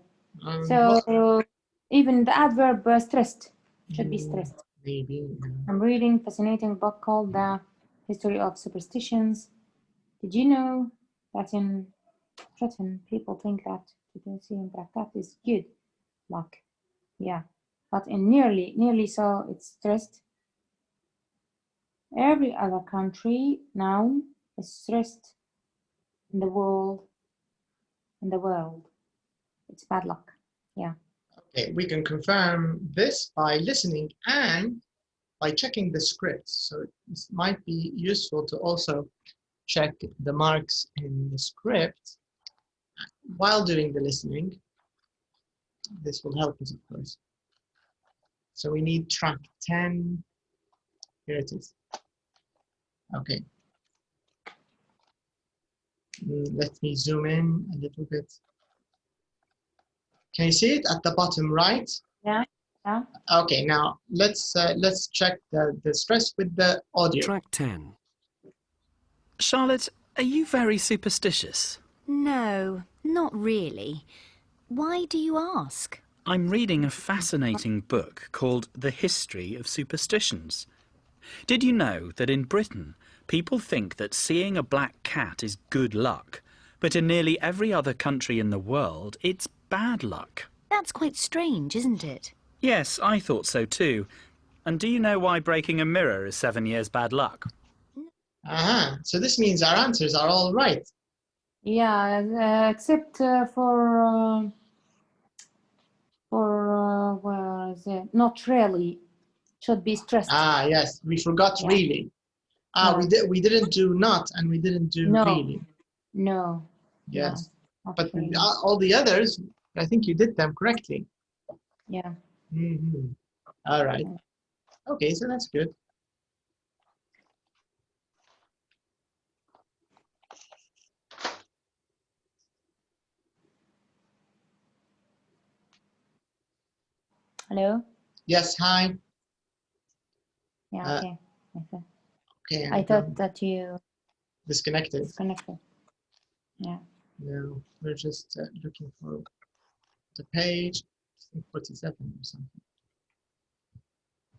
So even the adverb stressed should be stressed. Maybe. I'm reading a fascinating book called The History of Superstitions. Did you know that in Britain people think that seeing black cat is good luck? Yeah, but in nearly so it's stressed. Every other country now is stressed in the world. It's bad luck. Yeah. Okay, we can confirm this by listening and by checking the script. So it might be useful to also check the marks in the script while doing the listening. This will help us, of course. So we need track 10. Here it is. Okay. Let me zoom in a little bit. Can you see it at the bottom right? Yeah. Yeah. Okay, now let's check the stress with the audio. Track 10. Charlotte, are you very superstitious? No, not really. Why do you ask? I'm reading a fascinating book called The History of Superstitions. Did you know that in Britain, people think that seeing a black cat is good luck, but in nearly every other country in the world, it's bad luck? That's quite strange, isn't it? Yes, I thought so too. And do you know why breaking a mirror is 7 years bad luck? So this means our answers are all right. Yeah, except for where is it? Not really. Should be stressed. Yes, we forgot really. We didn't do not and we didn't do really. No. Yes, no, but really. all the others, I think you did them correctly. Yeah. All right. Okay, so that's good. Hello? Yes, hi. Yeah, okay. Okay. I thought that you disconnected. Yeah. No, we're just looking for the page. I think 47 or something.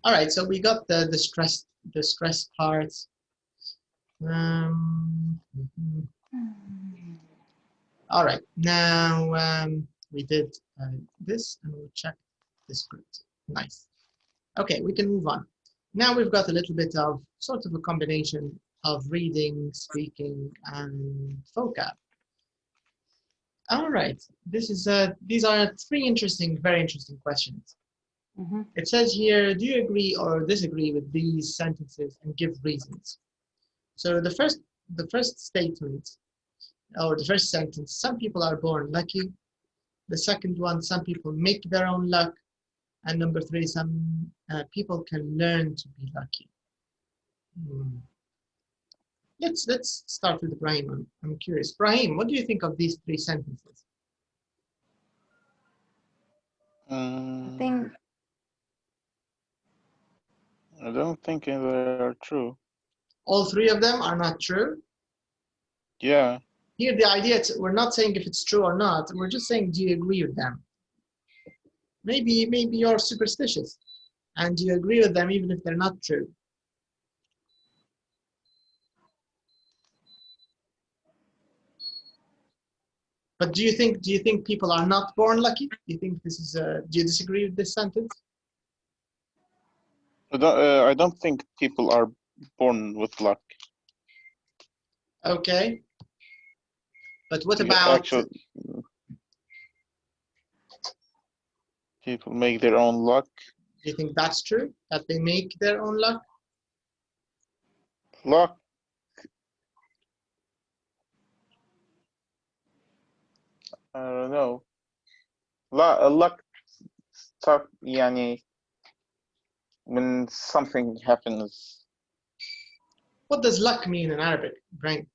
All right, so we got the stress part. All right, now we did this and we'll check the script. Nice. Okay, we can move on. Now we've got a little bit of sort of a combination of reading, speaking, and vocab. All right, these are three very interesting questions. It says here, do you agree or disagree with these sentences and give reasons? So the first statement, or the first sentence, some people are born lucky. The second one, some people make their own luck. And number 3, some people can learn to be lucky. Let's start with Brahim. I'm curious. Brahim, what do you think of these 3 sentences? I don't think they are true. All 3 of them are not true? Yeah. Here the idea is we're not saying if it's true or not. We're just saying, do you agree with them? Maybe you're superstitious and you agree with them even if they're not true. But do you think people are not born lucky? Do you think this is do you disagree with this sentence? I don't think people are born with luck. Okay. But what Yeah, about actually, people make their own luck? do you think that's true? That they make their own luck? Luck. I don't know. Luck stuff يعني when something happens. What does luck mean in Arabic, Brian?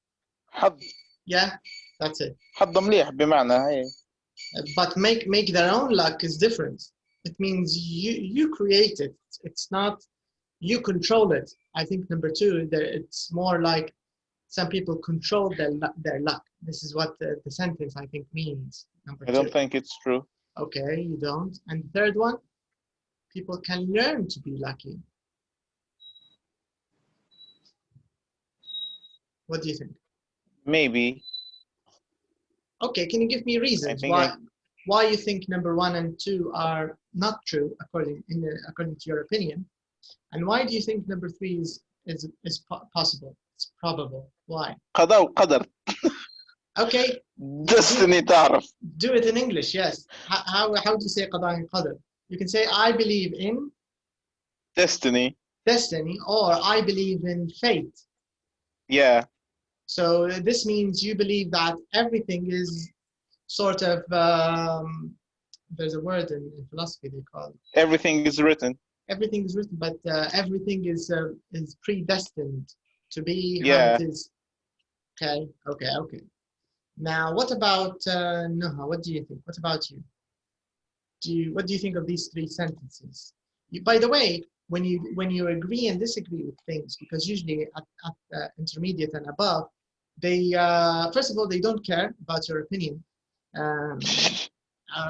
حظ. Yeah, that's it. حظ مليح بمعنى هي. But make their own luck is different. It means you create it. It's not you control it. I think number two, it's more like some people control their luck. This is what the sentence I think means. Number I don't two. think it's true. Okay, you don't. And the third one, people can learn to be lucky. What do you think? Maybe. Okay, can you give me reasons why you think number 1 and 2 are not true according to your opinion, and why do you think number 3 is possible? It's probable. Why? قضاء وقدر. Okay. Destiny تعرف. Do it in English, yes. How do you say قضاء وقدر? You can say I believe in destiny, or I believe in fate. Yeah. So this means you believe that everything is sort of, there's a word in philosophy they call it. Everything is written. Everything is written, but everything is predestined to be Yeah. how it is. Okay. Now, what about Noha? What do you think? What about you? What do you think of these 3 sentences? By the way, when you agree and disagree with things, because usually at intermediate and above, they first of all, they don't care about your opinion,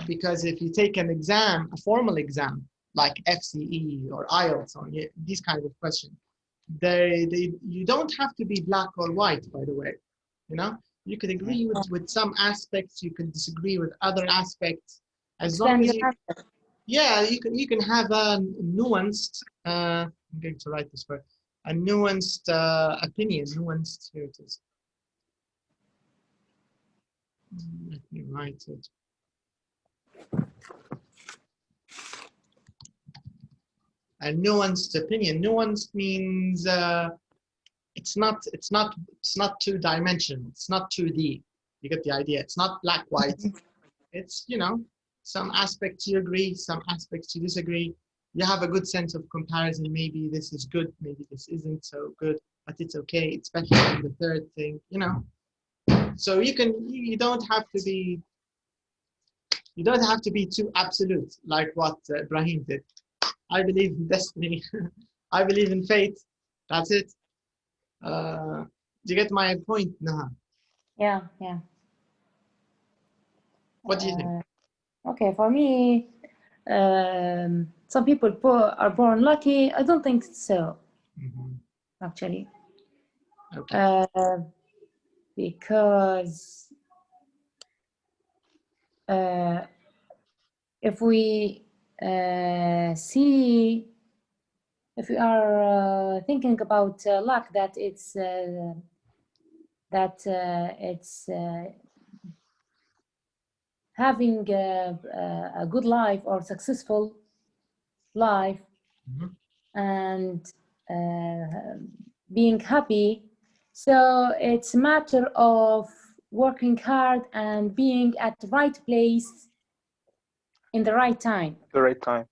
because if you take an exam, a formal exam like FCE or IELTS or these kind of questions, you don't have to be black or white. By the way, you can agree with some aspects, you can disagree with other aspects, as long as you can have a nuanced. I'm going to write this word. A nuanced opinion. Nuanced. Here it is. Let me write it. A nuanced opinion. Nuanced means it's not two-dimensional. It's not 2D. You get the idea. It's not black white. It's some aspects you agree, some aspects you disagree. You have a good sense of comparison. Maybe this is good, maybe this isn't so good, but it's okay. It's better than the third thing. So you don't have to be too absolute like what Ibrahim did. I believe in destiny. I believe in fate. That's it. Do you get my point, Naha? Yeah. What do you think? Okay, for me, some people are born lucky. I don't think so, actually. Okay. Because if we are thinking about luck, that it's having a good life or successful life, and being happy. So it's a matter of working hard and being at the right place in the right time. The right time.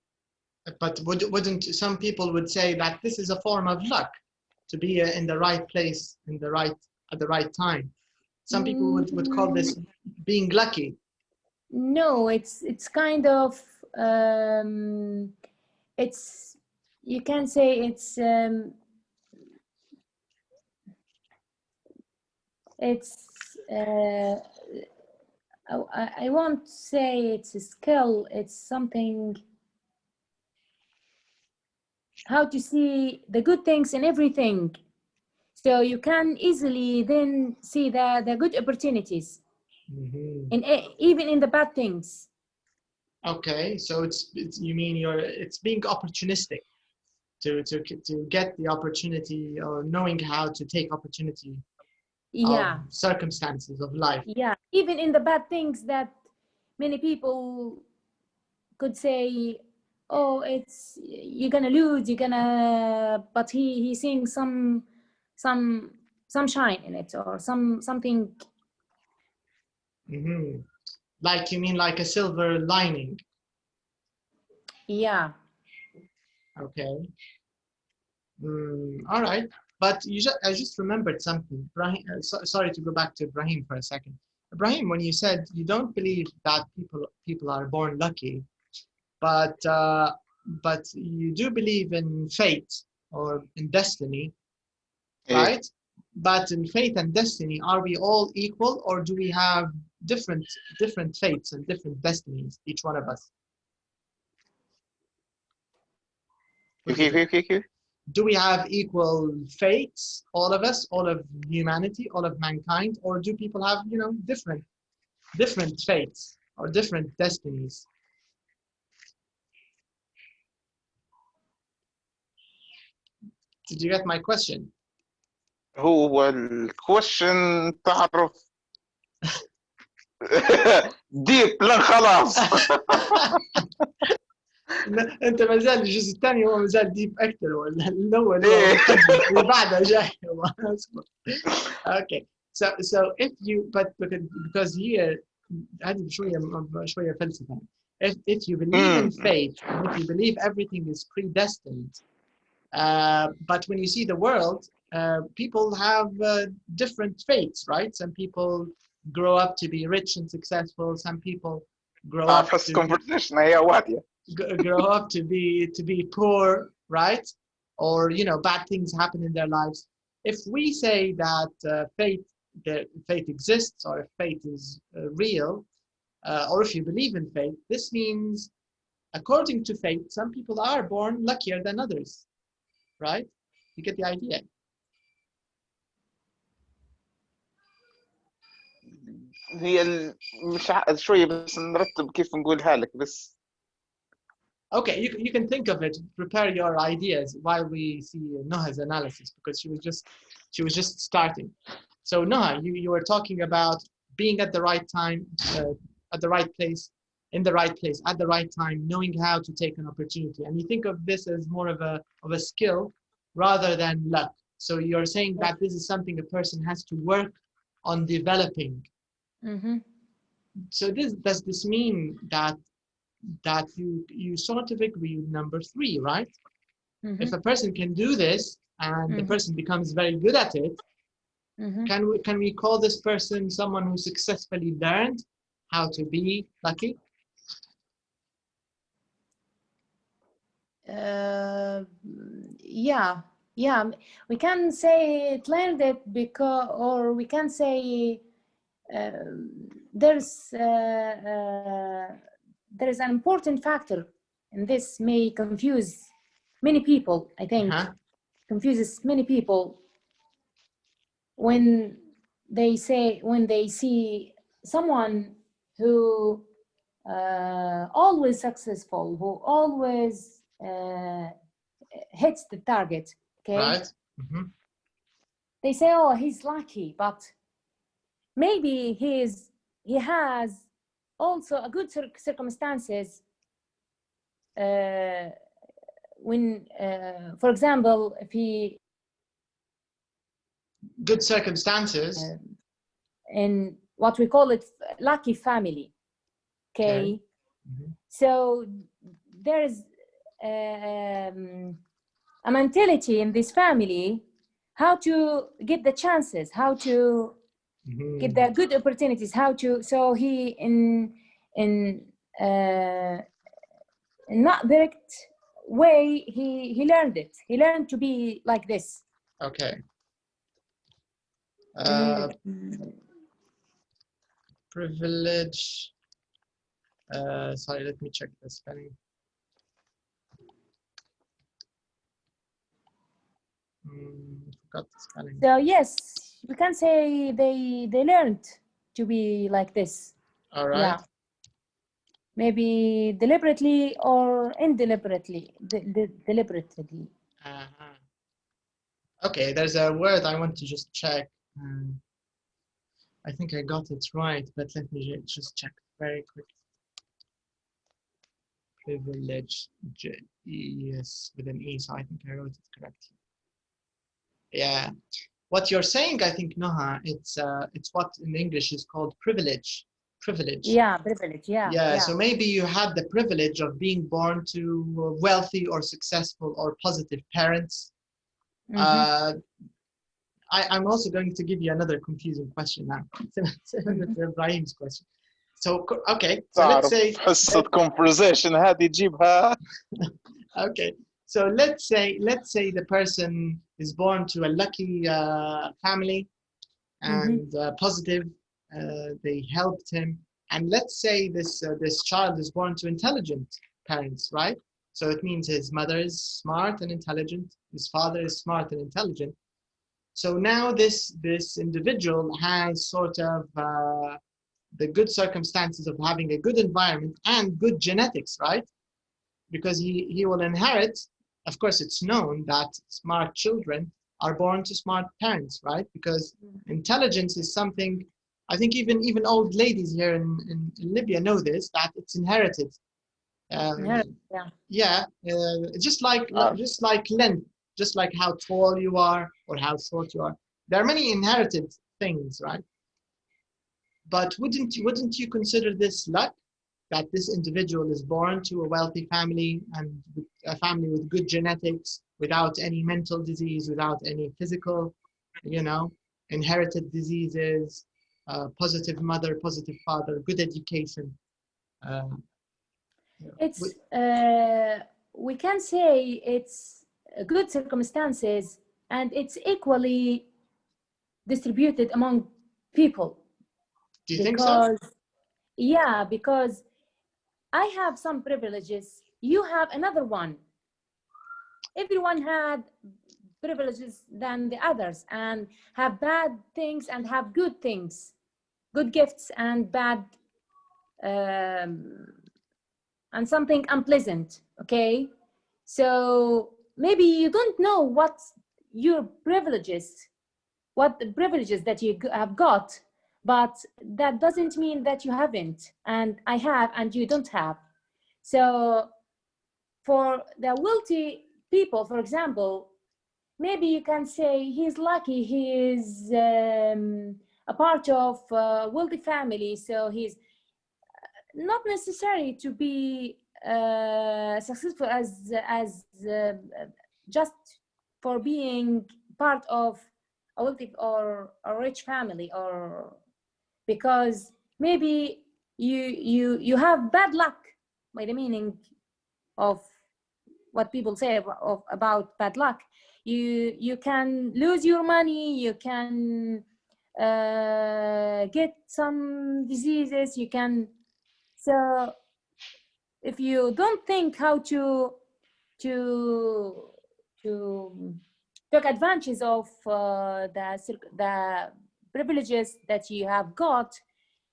But wouldn't some people would say that this is a form of luck, to be in the right place at the right time? Some people would call this being lucky. No, it's kind of it's, you can say it's I won't say it's a skill. It's something, how to see the good things in everything, so you can easily then see the good opportunities. even in the bad things. Okay, so it's you mean it's being opportunistic to get the opportunity, or knowing how to take opportunity Yeah. of circumstances of life. Yeah, even in the bad things that many people could say, oh, it's you're gonna lose, but he's seeing some shine in it, or something. Like, you mean like a silver lining? Yeah. Okay. All right. But I just remembered something. Ibrahim, sorry to go back to Ibrahim for a second. Ibrahim, when you said you don't believe that people are born lucky, but you do believe in fate or in destiny, right? But in fate and destiny, are we all equal, or do we have different fates and different destinies, each one of us? Okay. Do we have equal fates, all of us, all of humanity, all of mankind, or do people have, different fates or different destinies? Did you get my question? هو الكويشن تعرف ديب لن خلاص. انت ما زال الجزء الثاني هو ما زال ديب اكثر، ولا الاول اللي بعده جاي. Okay, so if you because here هذه شويه فلسفه. If you believe in fate, and if you believe everything is predestined, but when you see the world, people have different fates, right? Some people grow up to be rich and successful. Some people grow up grow up to be poor, right? Or bad things happen in their lives. If we say that fate exists, or if fate is real, or if you believe in fate, this means, according to fate, some people are born luckier than others, right? You get the idea? هي مش شوية بس نرتب كيف نقولها لك بس. Okay, you can think of it. Prepare your ideas while we see Noha's analysis, because she was just starting. So Noha, you were talking about being at the right time, at the right place, in the right place, at the right time, knowing how to take an opportunity, and you think of this as more of a skill rather than luck. So you're saying that this is something a person has to work on developing. So does this mean that you sort of agree with number 3, right? If a person can do this and the person becomes very good at it, can we call this person someone who successfully learned how to be lucky? Yeah, we can say it learned it because, or we can say there is an important factor, and this may confuse many people. I think confuses many people when they see someone who always successful, who always hits the target. Okay, right. They say, oh, he's lucky, but maybe he has also a good circumstances when, for example, if he good circumstances in what we call it lucky family. Okay. So there is a mentality in this family how to get the chances, how to get the good opportunities, how to, so he in not direct way, he learned it. He learned to be like this. Okay. Privilege. Sorry, let me check the spelling. Forgot the spelling. So yes, we can say they learned to be like this. All right. Yeah. Maybe deliberately or indeliberately. Deliberately. Okay, there's a word I want to just check. I think I got it right, but let me just check very quick. Privilege, yes, with an E, so I think I wrote it correctly. Yeah, what you're saying, I think, Noha, it's what in English is called privilege. Privilege. Yeah, privilege. Yeah. Yeah. So maybe you had the privilege of being born to wealthy or successful or positive parents. I'm also going to give you another confusing question now. Similar to Ibrahim's question. So okay, so let's say حصة conversation هذه تجيبها. Okay, so let's say the person is born to a lucky family and positive. They helped him, and let's say this child is born to intelligent parents, right? So it means his mother is smart and intelligent, his father is smart and intelligent. So now this individual has sort of the good circumstances of having a good environment and good genetics, right? Because he will inherit. Of course, it's known that smart children are born to smart parents, right? Because intelligence is something, I think even old ladies here in Libya know this, that it's inherited. Just like length, just like how tall you are or how short you are. There are many inherited things, right? But wouldn't you consider this luck, that this individual is born to a wealthy family and a family with good genetics, without any mental disease, without any physical, inherited diseases, positive mother, positive father, good education? It's we can say it's good circumstances, and it's equally distributed among people. Do you think so? Yeah, because I have some privileges, you have another one. Everyone had privileges than the others, and have bad things and have good things, good gifts and bad and something unpleasant. Okay, so maybe you don't know what your privileges, what the privileges that you have got, but that doesn't mean that you haven't, and I have and you don't have. So for the wealthy people, for example, maybe you can say he's lucky, he is a part of a wealthy family, so he's not necessary to be successful as just for being part of a wealthy or a rich family, or because maybe you have bad luck, by the meaning of what people say about bad luck. You can lose your money, you can get some diseases, you can. So if you don't think how to take advantage of the privileges that you have got,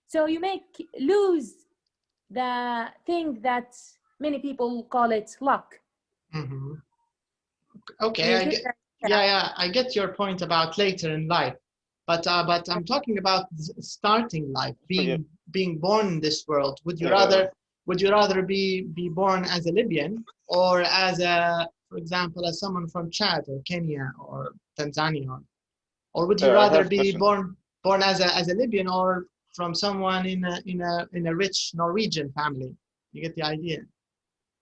so you lose the thing that many people call it luck. Okay, I get your point about later in life, but I'm talking about starting life, being born in this world. Would you rather be born as a Libyan, or as for example, as someone from Chad or Kenya or Tanzania, or would you rather be born as a Libyan, or from someone in a rich Norwegian family? You get the idea.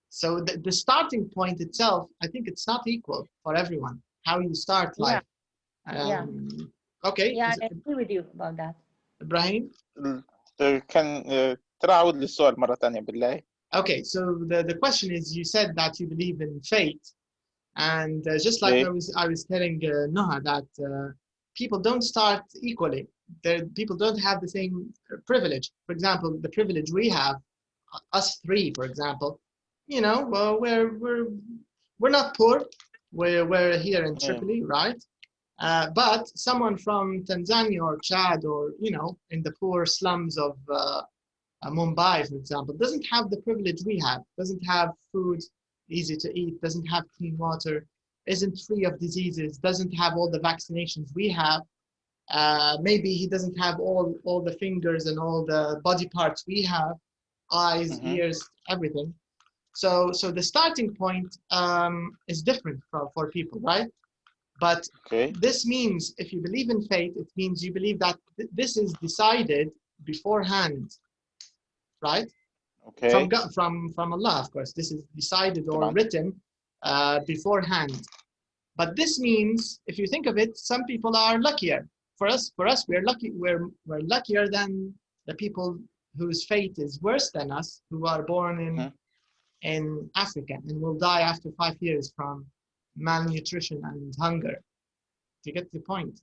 So the starting point itself, I think it's not equal for everyone, how you start life. Okay. Yeah, I agree with you about that. Ibrahim? كان تعود للسؤال مرة ثانية بالله. Okay, so the question is, you said that you believe in fate, and just like I was telling Noha, that people don't start equally. People don't have the same privilege. For example, the privilege we have, us three, for example, well, we're not poor. We're here in Tripoli, right? But someone from Tanzania or Chad or, you know, in the poor slums of Mumbai, for example, doesn't have the privilege we have, doesn't have food easy to eat, doesn't have clean water, isn't free of diseases, doesn't have all the vaccinations we have. Maybe he doesn't have all the fingers and all the body parts we have, eyes, ears, everything. So the starting point is different for people, right? But this means, if you believe in fate, it means you believe that this is decided beforehand, right? Okay. From Allah, of course. This is decided or written beforehand. But this means, if you think of it, some people are luckier. For us, we're lucky. We're luckier than the people whose fate is worse than us, who are born in Africa and will die after 5 years from malnutrition and hunger. Do you get the point?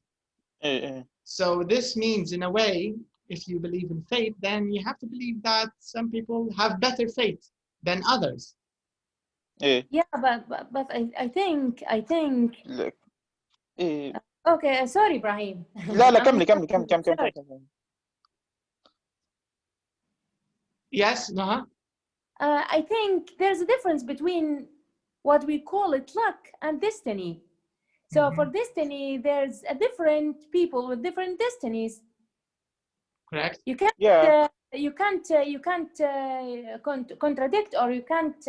So this means, in a way, if you believe in fate, then you have to believe that some people have better fate than others. Yeah, but I think Look. okay, sorry, Ibrahim. لا كملي. Yes, Naha? I think there's a difference between what we call it luck and destiny. So for destiny, there's a different people with different destinies. Correct. You can't contradict, or you can't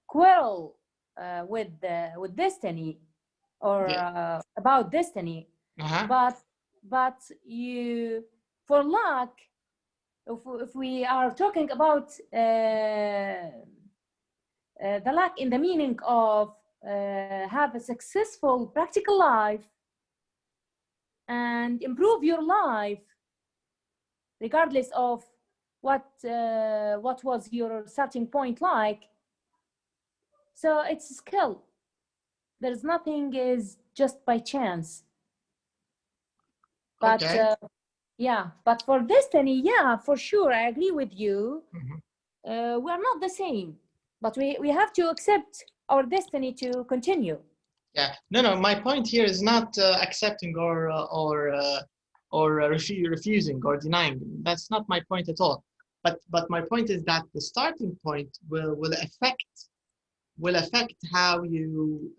quarrel with destiny or about destiny. But you, for luck, if we are talking about the luck in the meaning of have a successful practical life and improve your life regardless of what was your starting point like. So it's skill. There's nothing is just by chance. But but for destiny, for sure, I agree with you. We're not the same, but we have to accept our destiny to continue. No, my point here is not accepting or refusing or denying. That's not my point at all. But my point is that the starting point will affect how you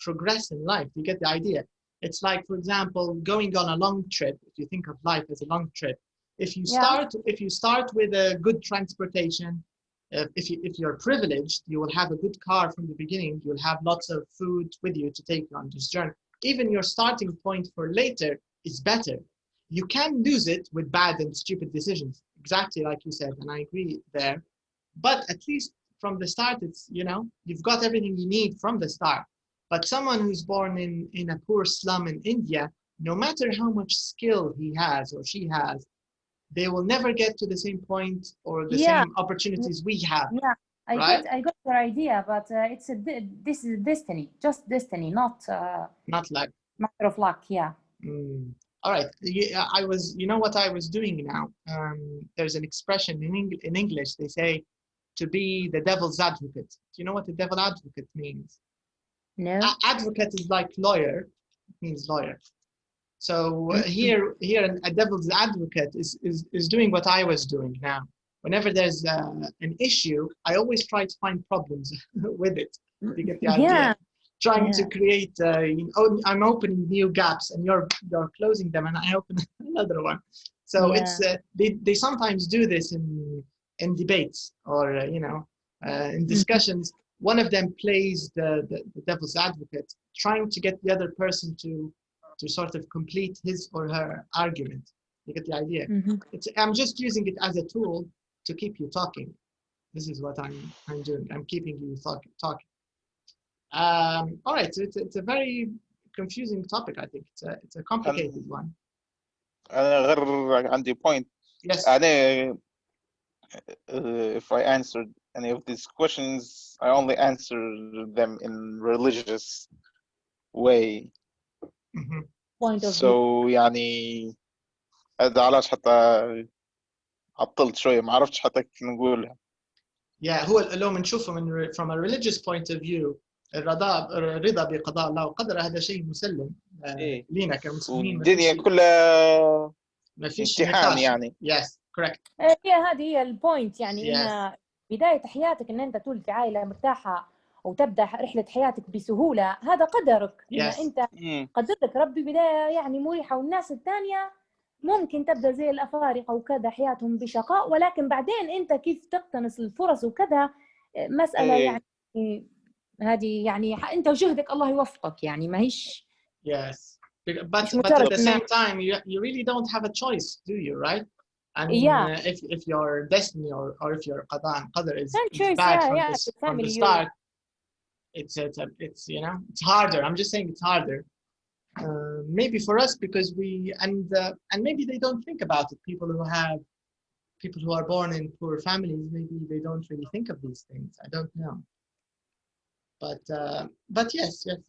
progress in life. You get the idea? It's like, for example, going on a long trip. If you think of life as a long trip, if you start with a good transportation, if you're privileged, you will have a good car from the beginning. You'll have lots of food with you to take on this journey. Even your starting point for later is better. You can lose it with bad and stupid decisions, exactly like you said, and I agree there. But at least from the start, it's, you know, you've got everything you need from the start. But someone who's born in a poor slum in India, no matter how much skill he has or she has, they will never get to the same point or the same opportunities we have. I got your idea, but this is destiny, just destiny, not luck. Matter of luck. All right. You know what I was doing now? There's an expression in English. They say to be the devil's advocate. Do you know what the devil's advocate means? No. Advocate is like lawyer. It means lawyer. So here a devil's advocate is doing what I was doing now. Whenever there's an issue, I always try to find problems with it. You get the idea? Trying to create, I'm opening new gaps and you're closing them, and I open another one. So it's they sometimes do this in debates or in discussions. One of them plays the devil's advocate, trying to get the other person to sort of complete his or her argument. You get the idea? I'm just using it as a tool to keep you talking. This is what I'm doing. I'm keeping you talking. All right, so it's a very confusing topic. I think it's a complicated one. أنا غير عندي point. Yes. If I answered any of these questions, I only answer them in religious way. Point of So view. يعني هذا علاش حتى عطلت شوية، ما عرفتش حتى كيف نقولها. Yeah, هو لو بنشوفه من from a religious point of view الرضا بقضاء الله وقدره هذا شيء مسلم إيه لينا كمسلمين. ما والدنيا فيش كلها ما فيش امتحان نقاش. يعني. Yes, correct. هي هذه هي البوينت، يعني Yes. إن بداية حياتك إن أنت تولد في عائلة مرتاحة وتبدأ رحلة حياتك بسهولة، هذا قدرك. إن Yes. أنت مم. قدرتك ربي بداية يعني مريحة، والناس الثانية ممكن تبدأ زي الأفارقة وكذا حياتهم بشقاء، ولكن بعدين أنت كيف تقتنص الفرص وكذا مسألة إيه يعني هذه يعني أنت وجهدك الله يوفقك، يعني ما هيش Yes. مش But at مجرد the إنه same time, you really don't have a choice, do you? Right? I mean, yeah if your destiny or if your qada and qadr is choice bad yeah the from the family start, it's you know it's harder. I'm just saying it's harder. Maybe for us because we and maybe they don't think about it. People who are born in poor families, maybe they don't really think of these things. I don't know. But yes, yes.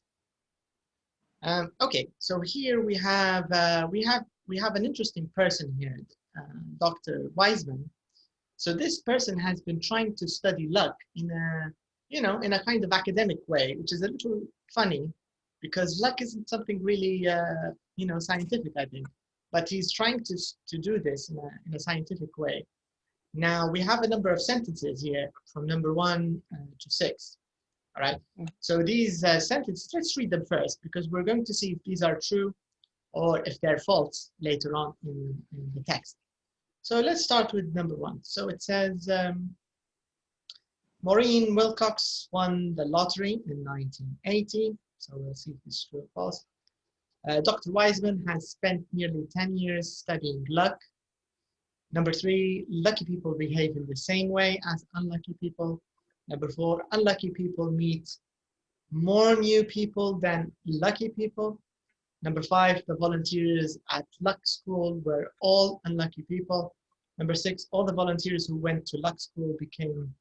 Okay, so here we have an interesting person here, Dr. Wiseman. So this person has been trying to study luck in a kind of academic way, which is a little funny because luck isn't something really scientific, I think. But he's trying to do this in a scientific way. Now we have a number of sentences here from number 1 to 6. All right. So these sentences, let's read them first because we're going to see if these are true or if they're false later on in the text. So let's start with number 1. So it says, Maureen Wilcox won the lottery in 1980. So we'll see if it's true or false. Dr. Wiseman has spent nearly 10 years studying luck. Number 3, lucky people behave in the same way as unlucky people. Number 4, unlucky people meet more new people than lucky people. Number 5, the volunteers at Luck School were all unlucky people. Number 6, all the volunteers who went to Luck School became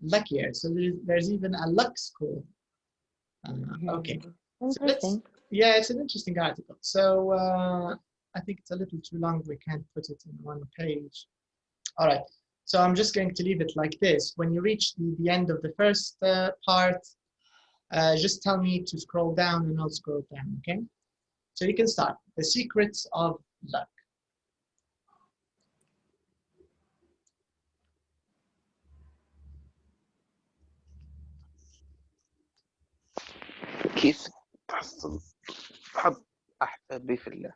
luckier. So there's even a Luck School. Okay. So yeah, it's an interesting article. So I think it's a little too long. We can't put it in one page. All right. So I'm just going to leave it like this. When you reach the end of the first part, just tell me to scroll down and I'll scroll down, okay? So you can start. The secrets of luck. كيف تحصل حب أحبابي في الله.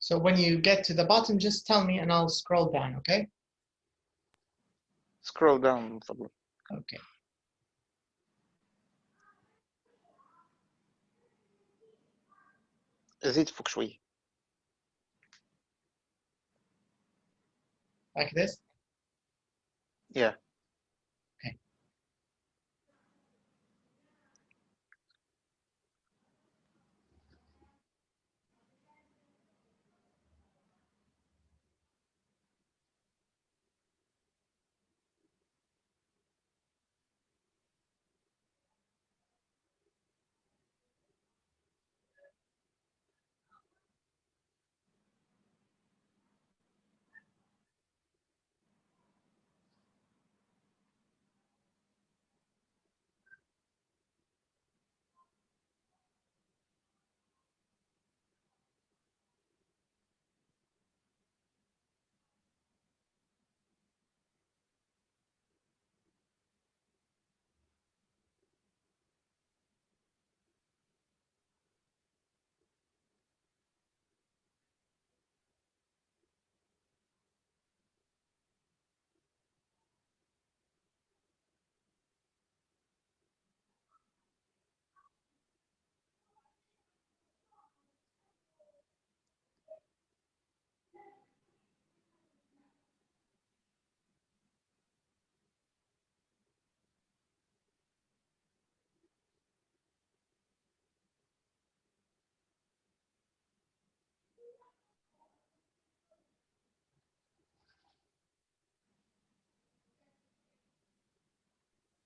So when you get to the bottom, just tell me and I'll scroll down, okay? Scroll down فضلك. Okay. زيد فوق شوي. Like this? Yeah. Okay.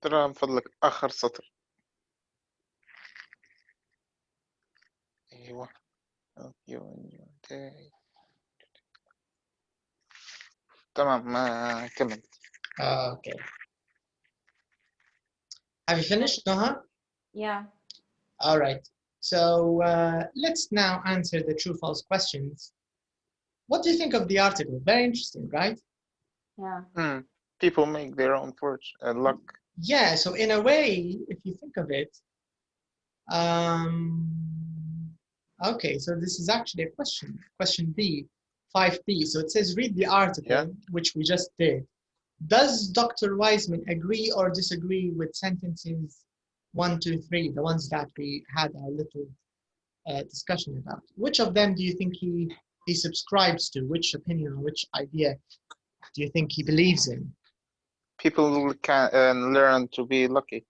ترى من فضلك آخر سطر. أيوة. تمام ما كملت. Okay. Have you finished, Noha? Yeah. All right. So let's now answer the true-false questions. What do you think of the article? Very interesting, right? Yeah. People make their own luck. Yeah, so in a way, if you think of it, okay, so this is actually a question. Question B, 5B. So it says, read the article, which we just did. Does Dr. Wiseman agree or disagree with sentences 1, 2, 3, the ones that we had our little discussion about? Which of them do you think he subscribes to? Which opinion or which idea do you think he believes in? People can learn to be lucky.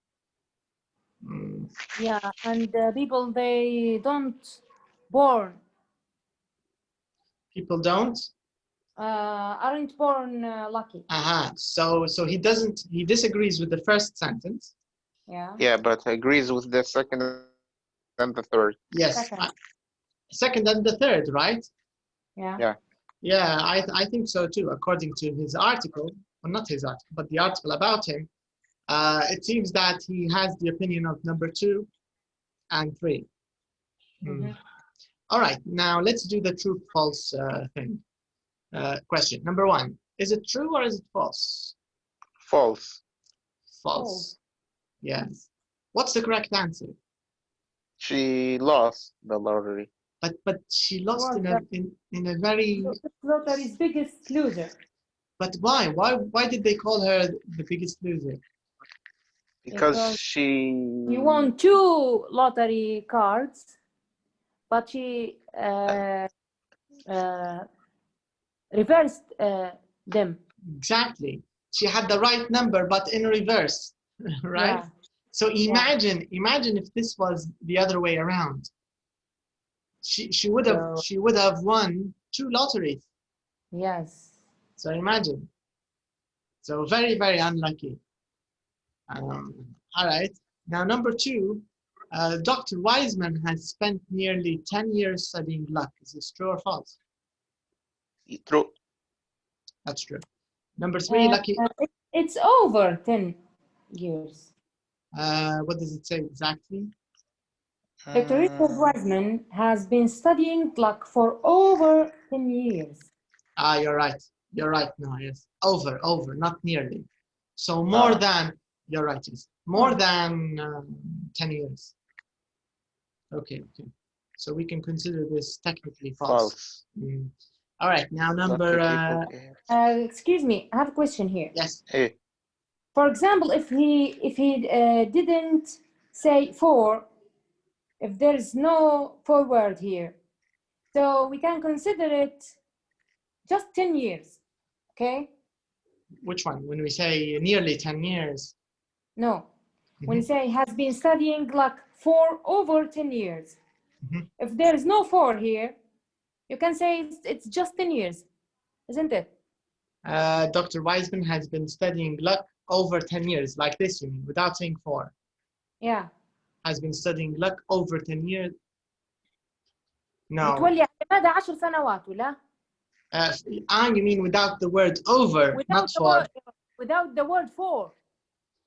Yeah, and people, they don't born. People don't? Aren't born lucky. So he disagrees with the first sentence. Yeah. Yeah, but agrees with the second and the third. Yes. Second and the third, right? Yeah. Yeah, I think so too. According to his article, well, not his article, but the article about him, it seems that he has the opinion of number 2 and 3. All right, now let's do the true-false thing. Question number 1: is it true or is it false? False. False. Yes. What's the correct answer? She lost the lottery. But she lost in a very. Lottery's biggest loser. But why? Why did they call her the biggest loser? Because she won 2 lottery cards, but she reversed them. Exactly. She had the right number, but in reverse, right? Yeah. So imagine if this was the other way around. She would have won 2 lotteries. Yes. So imagine. So very, very unlucky. All right. Now number 2, Dr. Wiseman has spent nearly 10 years studying luck. Is this true or false? True. That's true. Number 3, lucky. It's over 10 years. What does it say exactly? Dr. Richard Wiseman has been studying luck for over 10 years. You're right. You're right. No, yes. Over, not nearly. So more than, you're right, yes. More than 10 years. Okay. So we can consider this technically false. All right, now number... excuse me, I have a question here. Yes. Hey. For example, if he didn't say 4, if there's no forward here, so we can consider it just 10 years, okay? Which one? When we say nearly 10 years? No, when you say has been studying luck for over 10 years. If there's no 4 here, you can say it's just 10 years, isn't it? Dr. Wiseman has been studying luck over 10 years, like this, you mean, without saying 4. Yeah. Has been studying luck over 10 years. No. بتولي على 10 سنوات ولا؟ You mean without the word over, not for. Without the word for.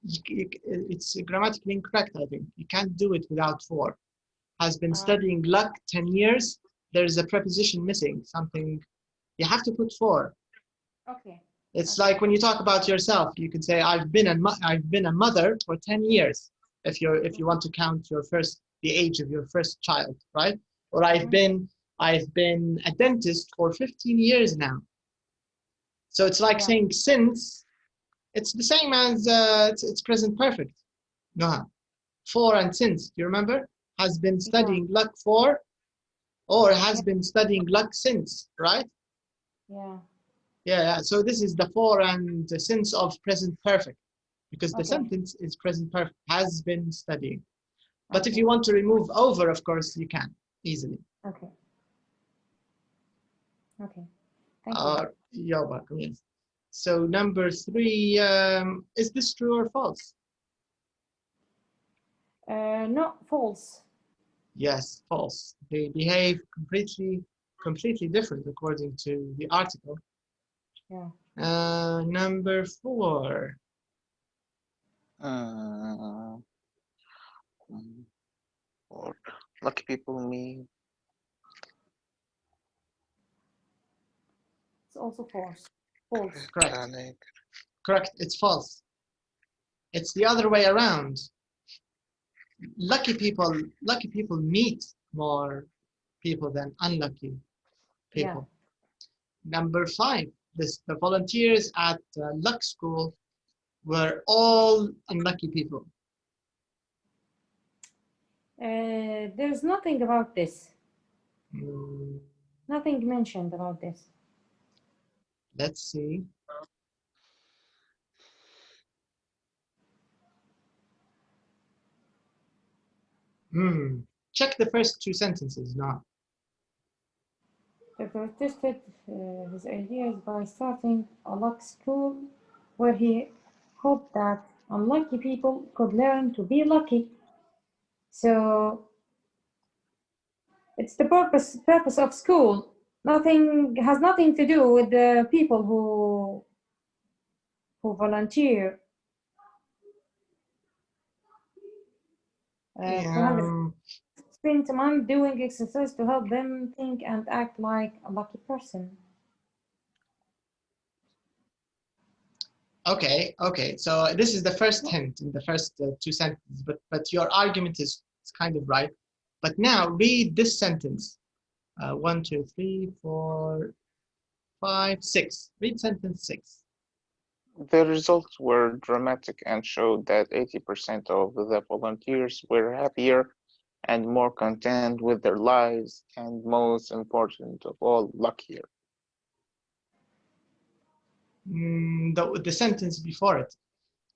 It's grammatically incorrect, I think. You can't do it without for. Has been studying luck 10 years. There's a preposition missing, something. You have to put for. Okay. It's like when you talk about yourself, you can say, I've been a mother for 10 years. If you want to count the age of your first child, right? Or I've been a dentist for 15 years now. So it's like saying since. It's the same as it's present perfect. No, for and since. Do you remember? Has been studying luck for, or has been studying luck since, right? Yeah. So this is the for and the since of present perfect, because the sentence is present perfect. Has been studying. But if you want to remove over, of course, you can easily. Okay. Thank you. You're welcome. Yes. So number 3, is this true or false? No, false. Yes, false. They behave completely different according to the article. Yeah. Number 4. Or lucky people mean. It's also false. False. Correct. Correct. It's false. It's the other way around. Lucky people meet more people than unlucky people. Yeah. Number 5. The volunteers at Luck School were all unlucky people. There's nothing about this. Nothing mentioned about this. Let's see. Check the first 2 sentences now. The doctor tested his ideas by starting a luck school where he hoped that unlucky people could learn to be lucky. So it's the purpose of school. Has nothing to do with the people who volunteer. Spend a month doing exercise to help them think and act like a lucky person. Okay. So this is the first hint in the first 2 sentences, but your argument is kind of right. But now read this sentence. 1, 2, 3, 4, 5, 6. Read sentence 6. The results were dramatic and showed that 80% of the volunteers were happier and more content with their lives, and most important of all, luckier. The sentence before it.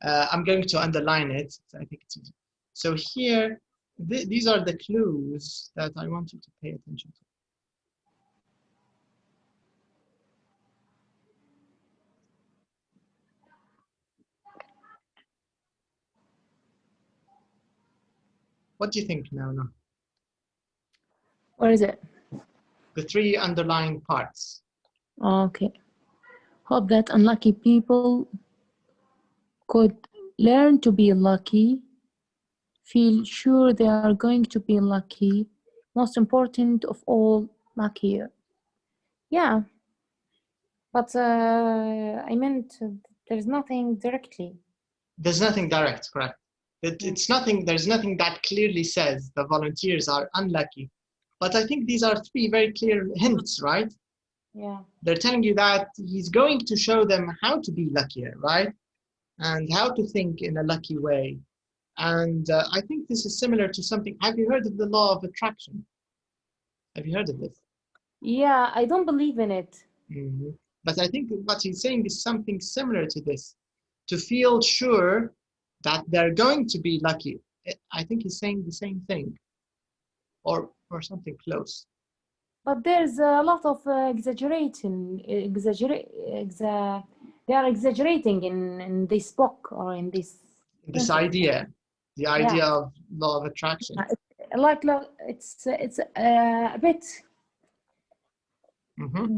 I'm going to underline it. I think it's easy. So here, these are the clues that I want you to pay attention to. What do you think now? What is it? The 3 underlying parts. Okay. Hope that unlucky people could learn to be lucky, feel sure they are going to be lucky, most important of all, luckier. Yeah, but I meant there's nothing directly. There's nothing direct, correct? There's nothing that clearly says the volunteers are unlucky. But I think these are 3 very clear hints, right? Yeah. They're telling you that he's going to show them how to be luckier, right? And how to think in a lucky way. And I think this is similar to something. Have you heard of the law of attraction? Have you heard of this? Yeah, I don't believe in it. But I think what he's saying is something similar to this. To feel sure that they're going to be lucky. I think he's saying the same thing. Or something close. But there's a lot of exaggerating. They are exaggerating in this book or in this. This idea, the idea of law of attraction. It's a bit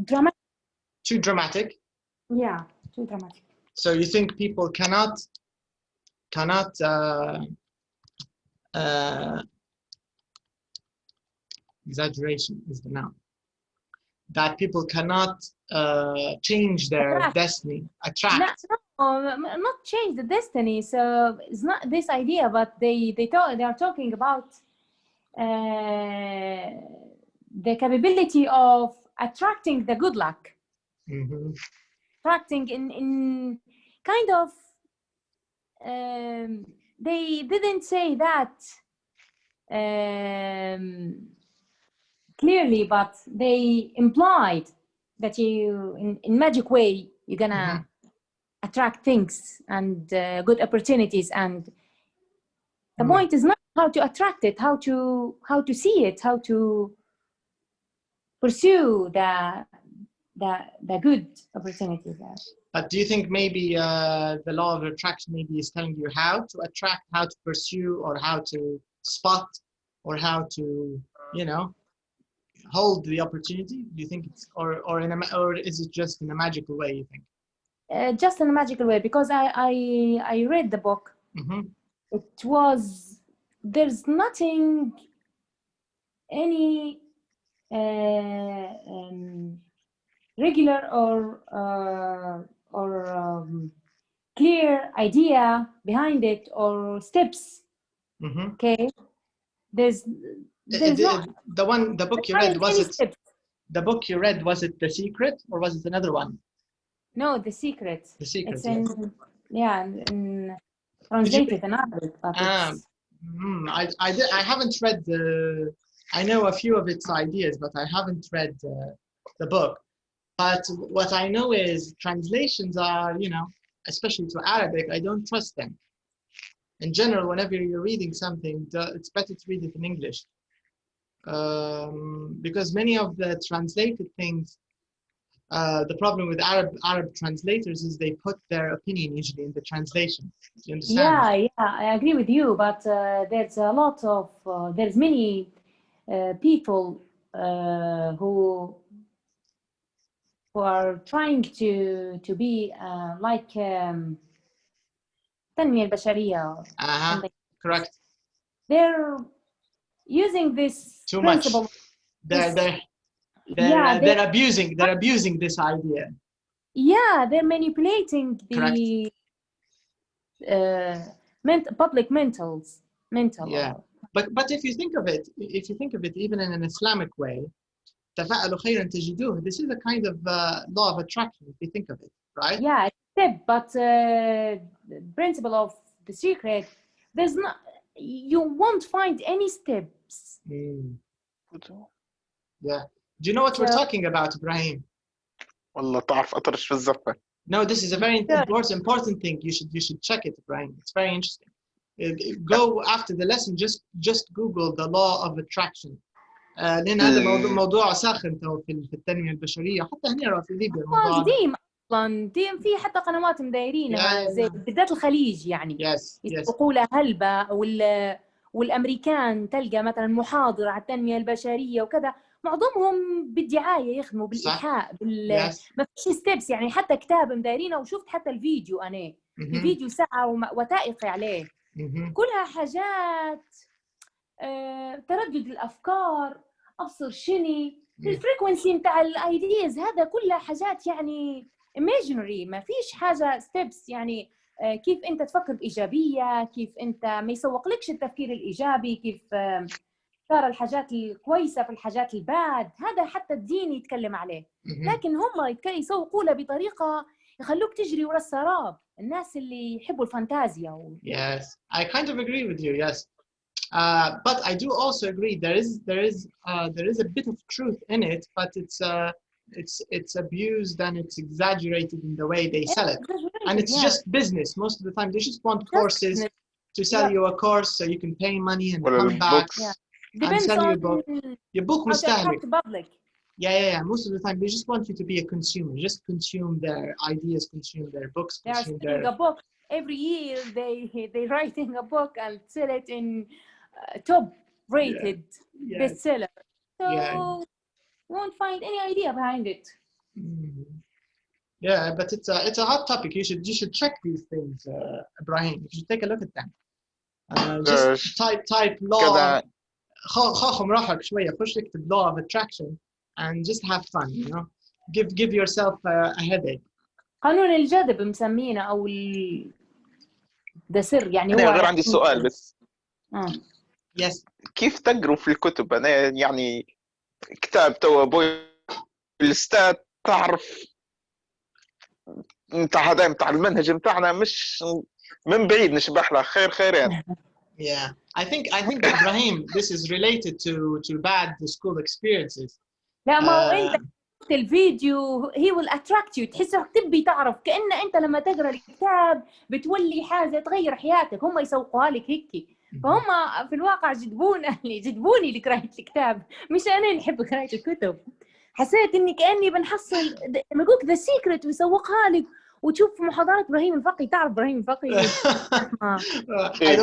dramatic. Too dramatic. Yeah, too dramatic. So you think people cannot exaggeration is the noun. That people cannot change their destiny, attract. No, not change the destiny. So it's not this idea, but they are talking about the capability of attracting the good luck. Attracting in kind of. They didn't say that clearly, but they implied that you, in magic way, you're gonna attract things and good opportunities. And the point is not how to attract it, how to see it, how to pursue the good opportunities. But do you think maybe the law of attraction maybe is telling you how to attract, how to pursue, or how to spot, or how to, you know, hold the opportunity? Do you think it's or is it just in a magical way, you think? Just in a magical way, because I read the book. It was, there's nothing, any regular or clear idea behind it or steps. Okay, there's not, the book you read, was it steps. The book you read, was it The Secret or was it another one? No, The Secret. The Secret. It's in, yeah, in translated in Arabic. I haven't read the. I know a few of its ideas, but I haven't read the book. But what I know is translations are, you know, especially to Arabic, I don't trust them. In general, whenever you're reading something, it's better to read it in English. Because many of the translated things, the problem with Arab translators is they put their opinion usually in the translation. Do you understand? Yeah, I agree with you, but there's a lot of, there's many people who are trying to be like التنمية البشرية. Correct. They're using this too principle. Much. They're abusing this idea. Yeah, they're manipulating the public mental. Yeah, but if you think of it, even in an Islamic way, تفاءلوا خيرا تجدوه. This is a kind of law of attraction, if you think of it, right? Yeah, but the principle of The Secret, there's not. You won't find any steps. Yeah. Do you know what we're talking about, Ibrahim? والله تعرف أطرش في الزفة. No, this is a very important thing. You should check it, Ibrahim. It's very interesting. Go after the lesson. Just Google the law of attraction. لأن هذا موضوع ساخن في التنمية البشرية، حتى هنا في ليبيا الموضوع ديم في حتى قنوات مدايرينها زي بالذات الخليج يعني يسوقوا لها هلبة، والأمريكان تلقى مثلا محاضرة على التنمية البشرية وكذا، معظمهم بالدعاية يخدموا بالإيحاء ما فيش ستيبس يعني. حتى كتاب مدايرينه، وشفت حتى الفيديو أنا الفيديو ساعة وثائقي عليه، كلها حاجات تردد الأفكار، أبصر شني الفريكونسي متاع الايديز، هذا كلها حاجات يعني imaginary، ما فيش حاجة steps يعني. كيف أنت تفكر بإيجابية، كيف أنت ما يسوقلكش التفكير الإيجابي، كيف ترى الحاجات الكويسة في الحاجات الباد، هذا حتى الدين يتكلم عليه. لكن هم يسوقوا له بطريقة يخلوك تجري ورا السراب، الناس اللي يحبوا الفانتازيا. Yes, I kind of agree with you. Yes. But I do also agree there is a bit of truth in it, but it's abused and it's exaggerated in the way they sell it, and it's just business most of the time. They just want courses to sell you a course so you can pay money and come back and sell you a book. Your book مستهلك. Yeah. Most of the time they just want you to be a consumer, just consume their ideas, consume their books, consume their book. Every year they writing a book and sell it in top rated bestseller. So you won't find any idea behind it. Yeah, but it's a hot topic. You should check these things, Ibrahim. You should take a look at them. Just type law. خاخم روحك شوية، خش اكتب law of attraction and just have fun, you know. Give yourself a headache. قانون الجذب مسمينه أو ده سر يعني. أنا غير عندي سؤال بس. Yes. كيف تقروا في الكتب؟ أنا يعني كتاب توا بويلستات، تعرف نتاع هذا نتاع المنهج نتاعنا مش من بعيد نشبح له خيرين. Yeah, I think Ibrahim, this is related to bad school experiences. لا ما هو أنت الفيديو he will attract you، تحسه تبي تعرف، كأن أنت لما تقرأ الكتاب بتولي حاجة تغير حياتك، هم يسوقوها لك هيك. فهم في الواقع جذبوني لقراءة الكتاب، مش أنا اللي أحب قراءة الكتب. حسيت إني كأني بنحصل لما يقولك The Secret ويسوقها لك وتشوف محاضرات إبراهيم الفقي. تعرف إبراهيم الفقي؟ I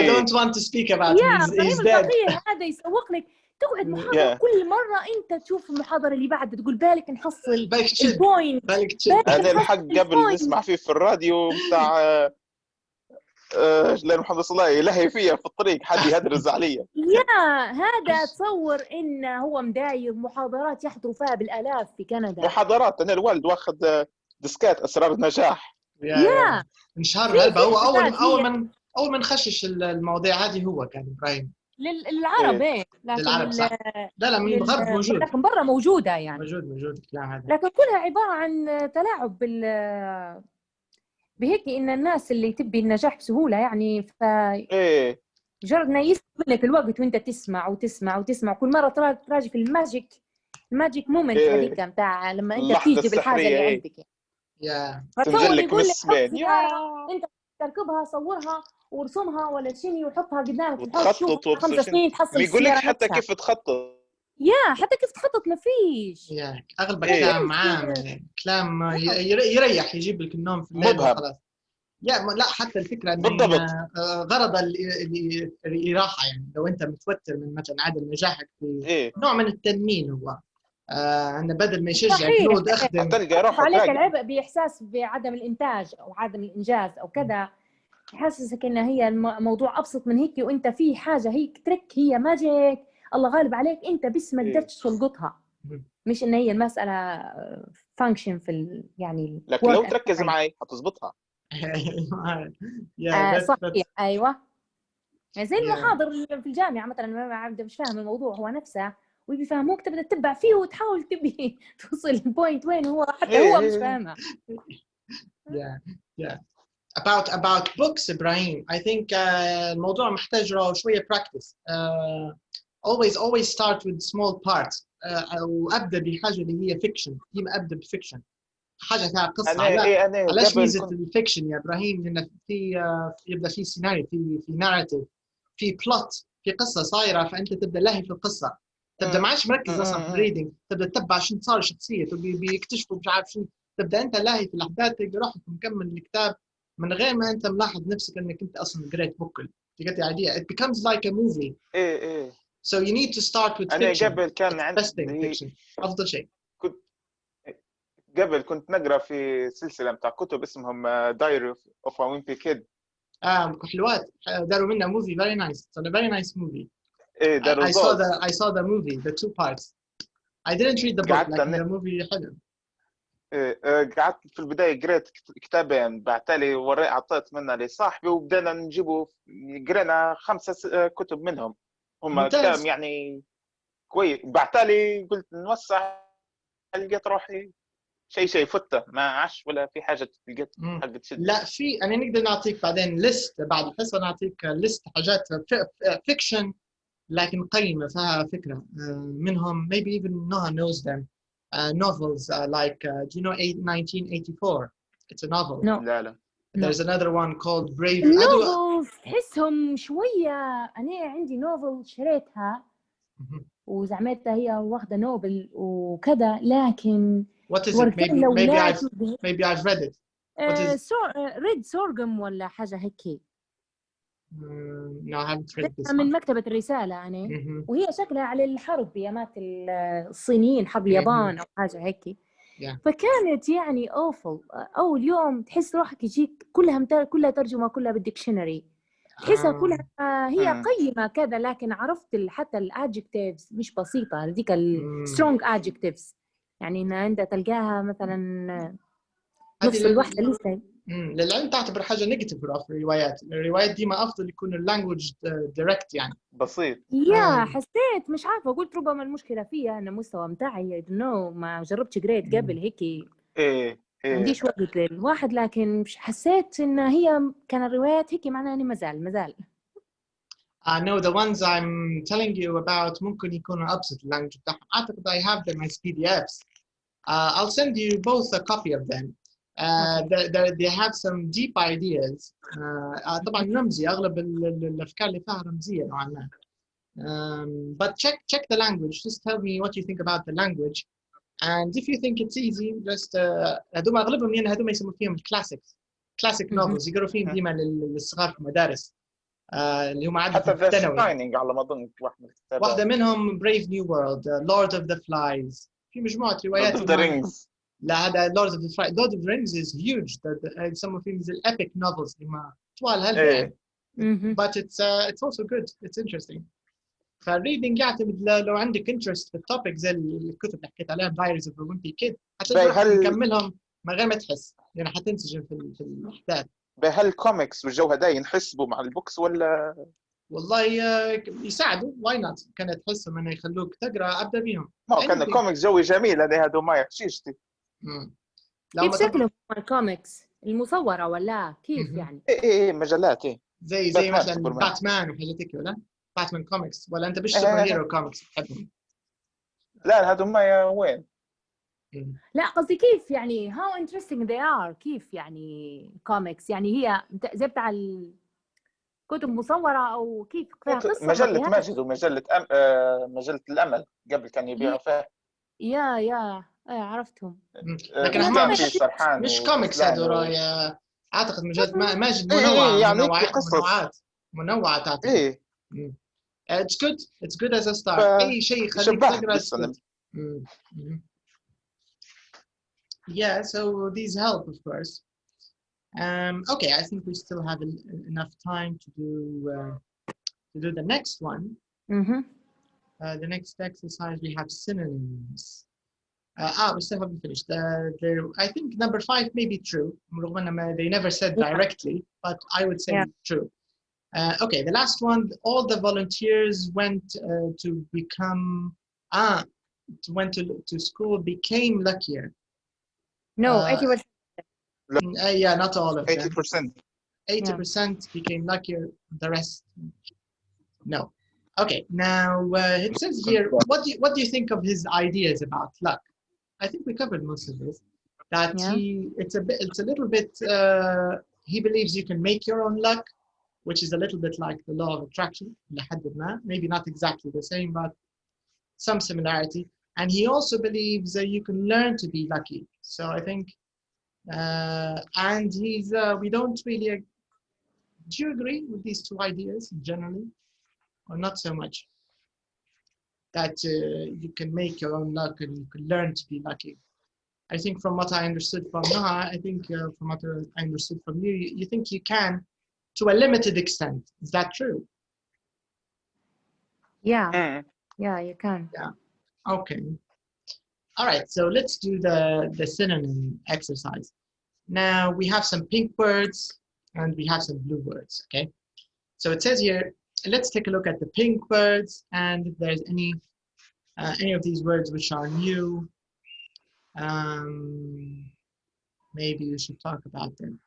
don't want to speak about him. He's dead. الفقيه هذا يسوق لك، تقعد محاضرة كل مرة أنت تشوف المحاضرة اللي بعد تقول بالك نحصل البوينت. هذا الحق قبل نسمع فيه في الراديو بتاع لأن محمد صلاح يلهي فيها في الطريق حد يهدرز عليا. هذا تصور إنه هو مداير محاضرات يحضروا فيها بالآلاف في كندا. محاضرات أنا الوالد واخد ديسكات أسرار النجاح. انشهر هلبا هو أول من خشش المواضيع هذه هو كان إبراهيم للعرب. للعرب صح. لا من الغرب موجود، لكن برا موجودة يعني موجود الكلام هذا، لكن كلها عبارة عن تلاعب بهيك إن الناس اللي تبي النجاح بسهولة يعني مجرد إنه يسبلك الوقت وأنت تسمع وتسمع وتسمع كل مرة تراجع في الماجيك مومنت هذيك متاع لما أنت تيجي بالحاجة اللي عندك تنزلك من السماء أنت تركبها صورها ورسمها ولا شيء وحطها قدامك وتخطط 5 سنين تحصل يقول لك حتى كيف تخطط. حتى كيف تخطط ما فيش. أغلب كلام عام كلام يريح يجيب لك النوم في الليل وخلاص. لا حتى الفكرة إن غرض الإراحة يعني لو أنت متوتر من مثلا عدم نجاحك في نوع من التنمين هو أنه بدل ما يشجعك نود أخدم عليك العبء بإحساس بعدم الإنتاج أو عدم الإنجاز أو كذا، يحسسك إن هي الموضوع أبسط من هيك وأنت في حاجة هيك ترك هي ما جاك الله غالب عليك أنت بس ما قدرتش تلقطها، مش إن هي المسألة فانكشن في يعني لكن لو تركز معي هتظبطها. صحيح أيوة زي المحاضر في الجامعة مثلا ما مش فاهم الموضوع هو نفسه ويبي فهموك تبدأ تتبع فيه وتحاول تبي توصل البوينت وين هو حتى هو مش فاهمها. about books إبراهيم I think الموضوع محتاج له شوية practice. always start with small parts. وأبدأ بحاجة اللي هي fiction. ديما أبدأ بfiction حاجة فيها قصة. علاش ميزة الفيكشن يا إبراهيم؟ لأن يبدأ في سيناريو في ناراتيف في بلوت في قصة صايرة فأنت تبدأ لهي في القصة تبدأ ما عادش مركز أصلا في الريدينج تبدأ تتبع شنو صار شخصية بيكتشفوا مش عارف شنو تبدأ أنت لاهي في الأحداث تلقى روحك مكمل الكتاب من غير ما أنت ملاحظ نفسك أنك أنت أصلا قريت بوك. You get the idea. It becomes like a movie. So you need to start with fiction. أنا قبل كان عندي fiction. أفضل شيء. قبل كنت نقرأ في سلسلة متاع كتب اسمهم Diary of a Wimpy Kid. حلوات داروا منها movie very nice. It's a very nice movie. I saw the movie the 2 parts. I didn't read the book لكن the movie حلو. قعدت في البداية قريت كتابين بعتالي عطيت منها لصاحبي وبدأنا نجيبه قرينا 5 كتب منهم هم كتاب يعني كويس. بعتالي قلت نوسع لقيت روحي شيء فتة ما عاش ولا في حاجة لقيت حق تشد. لا في أنا نقدر نعطيك بعدين ليست بعد الحصة نعطيك ليست حاجات فيكشن لكن قيمة فيها فكرة منهم maybe even Noah knows them. Novels like do you know 1984? It's a novel. No. لا. There's another one called Brave. novels تحسهم شوية. أنا عندي نوفل شريتها وزعمتها هي واخدة نوبل وكذا لكن What is it? Maybe I've read it. ريد سورغم ولا حاجة هيك. No, I haven't read this. من مكتبة الرسالة يعني وهي شكلها على الحرب بيامات الصينيين حرب اليابان أو حاجة هيك. فكانت يعني أول يوم تحس روحك يجيك كلها ترجمة كلها بالديكشنري تحسها كلها هي قيمة كذا لكن عرفت حتى الادجكتيفز مش بسيطة هذيك السترونج adjectives يعني إن أنت تلقاها مثلا نص الوحدة لسه. للعلم تعتبر حاجة نيجاتيف في الروايات ديما أفضل يكون اللانجوج دايركت يعني بسيط. حسيت مش عارفة قلت ربما المشكلة فيها أن المستوى متاعي ما جربتش قريت قبل هيك عنديش وقت للواحد لكن حسيت إن هي كان الروايات هيك معناها أني مازال. I know the ones I'm telling you about ممكن يكونوا أبسط اللانجوج بتاعهم. أعتقد I have them as PDFs. I'll send you both a copy of them. They have some deep ideas. طبعا رمزي أغلب الأفكار اللي فيها رمزية نوعا ما. But check the language. Just tell me what you think about the language. and if you think it's easy just هذوما اغلبهم يعني هذوما يسموا فيهم الكلاسيكس كلاسيك نوفلز يقروا فيهم ديما للصغار في المدارس اللي هم عادة حتى ذا ثانوي. شاينينج على ما اظن واحد من الكتابات. واحدة منهم Brave New World, Lord of the Flies. في مجموعة روايات. Lord of the Rings. لا هذا Lord of the Flies. Lord of the Rings is huge. يسموا فيهم زي epic novels اللي ما طوال هلبة يعني. But it's also good. It's interesting. فالريدنج يعتمد لو عندك interest في التوبيك زي الكتب اللي حكيت عليها Diaries of a Wimpy Kid حتقدر تكملهم من غير ما تحس يعني حتنسجم في الأحداث. هل كوميكس والجو هذا ينحسبوا مع البوكس ولا؟ والله يساعدوا واي نوت كانت تحسهم انه يخلوك تقرا ابدا بيهم. ما كان الكوميكس جوي جميل هذا هادو ما يحشيشتي. كيف شكله الكوميكس المصوره ولا كيف يعني؟ ايه مجلات زي مثلا باتمان وحاجات هيك ولا باتمان كوميكس ولا انت مش سوبر هيرو كوميكس تحبهم؟ لا هادو ما وين؟ لا قصدي كيف يعني how interesting they are كيف يعني كوميكس يعني هي زي بتاع كتب مصورة أو كيف فيها قصة مجلة ماجد ومجلة مجلة الأمل قبل كان يبيعوا فيها يا عرفتهم لكن مش كوميكس هذول أعتقد مجلة ماجد منوعة تعتقد it's good as a start أي شيء يخليك تقرأ yeah so these help of course. Okay, I think we still have enough time to do the next one. The next exercise we have synonyms. We still haven't finished. I think number 5 may be true. They never said directly, but I would say true. Okay, the last one. All the volunteers went to become went to school became luckier. No, 80%. Yeah, not all of 80%. 80% became luckier. The rest, no. Okay, now it says here, what do you think of his ideas about luck? I think we covered most of this. That it's a little bit. He believes you can make your own luck, which is a little bit like the law of attraction. Maybe not exactly the same, but some similarity. And he also believes that you can learn to be lucky. So I think. And he's we don't really do you agree with these two ideas generally or not so much that you can make your own luck and you can learn to be lucky? I think from what I understood from Noha, I think from what I understood from you, you think you can to a limited extent. Is that true? Yeah you can. Yeah, okay, all right, so let's do the synonym exercise. Now we have some pink words and we have some blue words, okay? So it says here, let's take a look at the pink words and if there's any of these words which are new, maybe we should talk about them.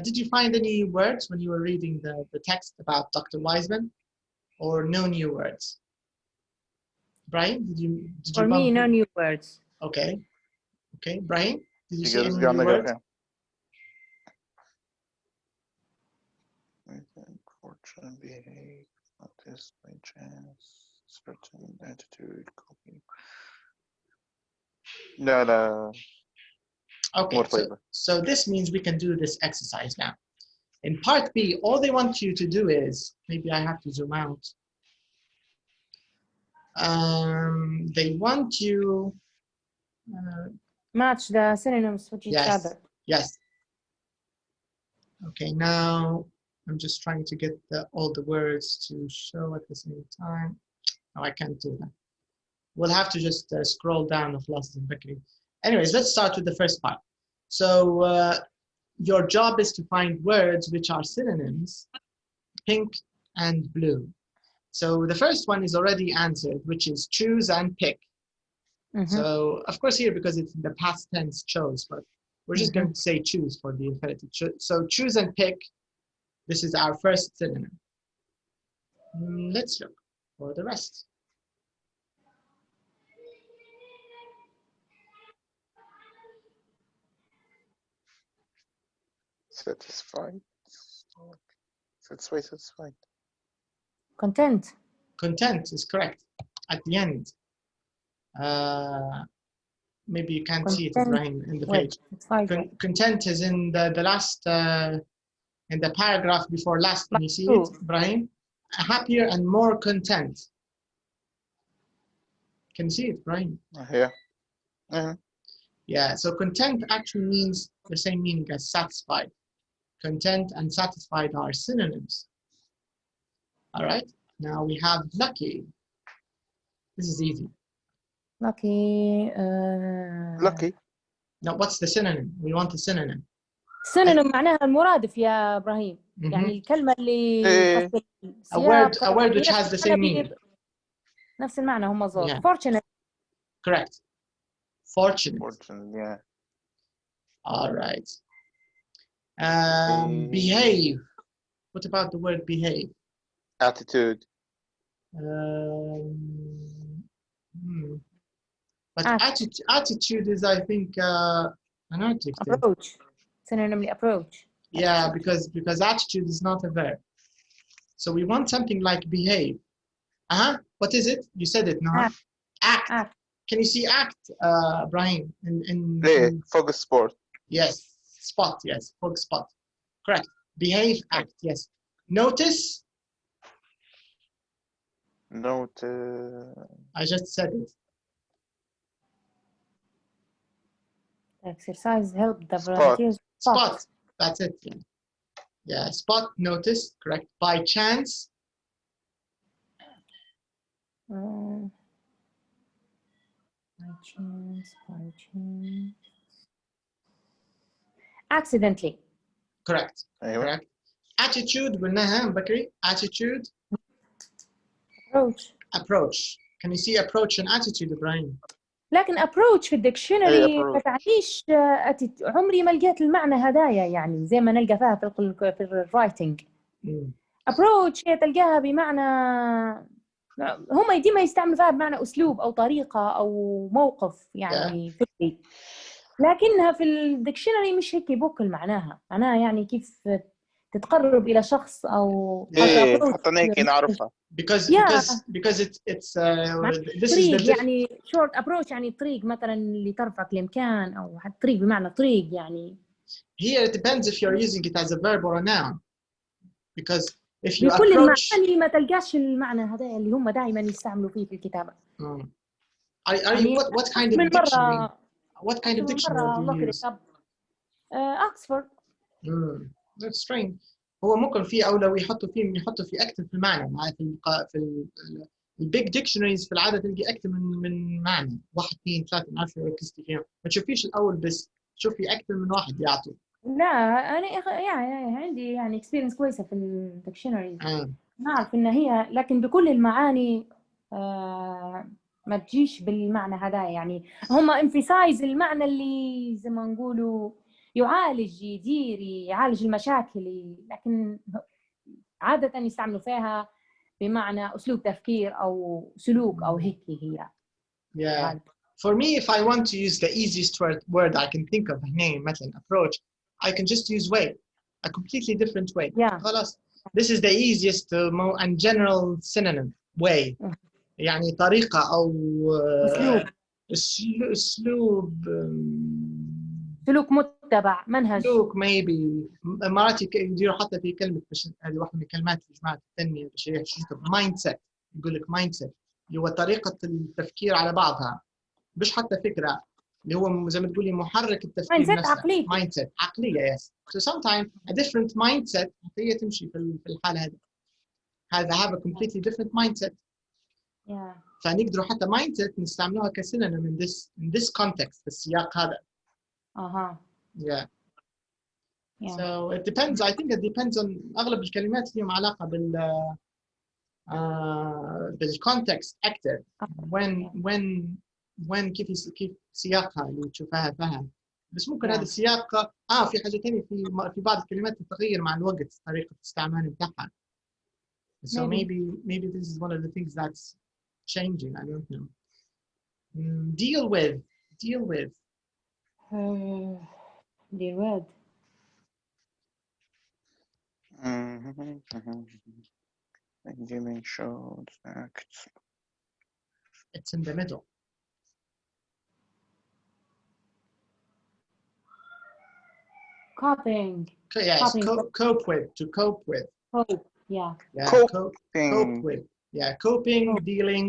Did you find any words when you were reading the text about Dr. Wiseman or no new words? Brian, did you For me, no new words. Okay, Brian, did you see any new words? Fortune, behave, notice by chance, certain attitude, copy. No. Okay, so this means we can do this exercise now. In part B, all they want you to do is, maybe I have to zoom out. They want you match the synonyms with each other. Yes. Okay, now I'm just trying to get all the words to show at the same time. Oh, I can't do that. We'll have to just scroll down of losses and Bakri. Anyways, let's start with the first part. So your job is to find words which are synonyms, pink and blue. So the first one is already answered, which is choose and pick. So of course here, because it's in the past tense chose, but we're just going to say choose for the infinitive. So choose and pick. This is our first synonym. Let's look for the rest. Satisfied. Content is correct at the end. maybe you can't see it, Content. Ibrahim, in the page. It's fine. Content is in the last, in the paragraph before last. Can you see it, Ibrahim? Happier and more content. Can you see it, Ibrahim? Yeah. Mm-hmm. Yeah, so content actually means the same meaning as satisfied. Content and satisfied are synonyms. All right, now we have lucky. This is easy. Lucky. Lucky. Now, what's the synonym? We want a synonym. synonym معناها المرادف يا إبراهيم. يعني الكلمة اللي a word which has the same meaning. نفس المعنى هم زور. Yeah. Fortunate. Correct. Fortunate. Fortunate, yeah. All right. Behave. What about the word behave? Attitude. But attitude is, I think, an adjective. Approach. Synonymly approach. Yeah, because attitude is not a verb. So we want something like behave. What is it? You said it, no? Act. Can you see act, Brian? In focus sport. Yes. Spot. Yes. Focus spot. Correct. Behave. Act. Yes. Notice. I just said it. Exercise help the volunteers. Spot. That's it. Yeah. Yeah. Spot. Notice. Correct. By chance. By chance. Accidentally. Correct. Correct. Attitude. قلناها بكري. Attitude. Approach. Can you see approach and attitude, Ibrahim? لكن approach في الديكشنري ما تعنيش عمري ما لقيت المعنى هدايا يعني زي ما نلقى فيها في الرايتنج. approach هي تلقاها بمعنى هم ديما يستعملوا فيها بمعنى أسلوب أو طريقة أو موقف يعني فكري. لكنها في الديكشنري مش هيك يبوكل معناها يعني كيف تتقرب إلى شخص أو حتى هيك نعرفها. because it's this طريق is the يعني short approach يعني طريق مثلا اللي ترفعك لمكان أو طريق بمعنى طريق يعني. Here it depends if you're using it as a verb or a noun. Because if you بكل approach المعاني ما تلقاش المعنى هذا اللي هم دائما يستعملوا فيه في الكتابة. Are you what kind of dictionary? What kind of dictionary do you use? Oxford. That's strange. هو ممكن في أولوية يحطوا في أكثر في المعنى مع في البيج ديكشنريز في العادة تلقي أكثر من معنى 1 2 3 ما أعرف ركزتي فيهم ما تشوفيش الأول بس تشوفي أكثر من واحد يعطوا. لا أنا يعني عندي يعني experience كويسة في الديكشنريز. نعرف إن هي لكن بكل المعاني ما تجيش بالمعنى هذا يعني هم emphasize المعنى اللي زي ما نقولوا يعالج يدير يعالج المشاكل لكن عادة يستعملوا فيها بمعنى أسلوب تفكير أو سلوك أو هيك هي. Yeah. For me, if I want to use the easiest word I can think of هنا مثلا approach, I can just use way, a completely different way. Yeah. خلاص. This is the easiest and general synonym way. يعني طريقة أو أسلوب سلوك متبع منهج. سلوك maybe مرات يديروا حتى في كلمة هذه واحدة من الكلمات في جماعة التنمية البشرية mindset يقول لك mindset اللي هو طريقة التفكير على بعضها مش حتى فكرة اللي هو زي ما تقولي محرك التفكير mindset نفسه. عقلية. mindset عقلية yes. So sometimes a different mindset هي تمشي في الحالة هذه. هذا have a completely different mindset. Yeah. فنقدروا حتى mindset نستعملوها كسينونيم in this context في السياق هذا. Yeah. So it depends. I think it depends on أغلب الكلمات لهم علاقة بالcontext active. when كيف سياقها اللي تشوفها فيها. بس ممكن هذا السياق في حاجة ثانية في بعض الكلمات تتغير مع الوقت طريقة الاستعمال بتاعها. So maybe this is one of the things that's changing. I don't know. Deal with. Deal with. Dimensions, acts. It's in the middle. copying. Yes, Copying. cope with, to cope with. Cope, yeah. Yeah, cope Coping. with. Yeah, coping, Cope. dealing.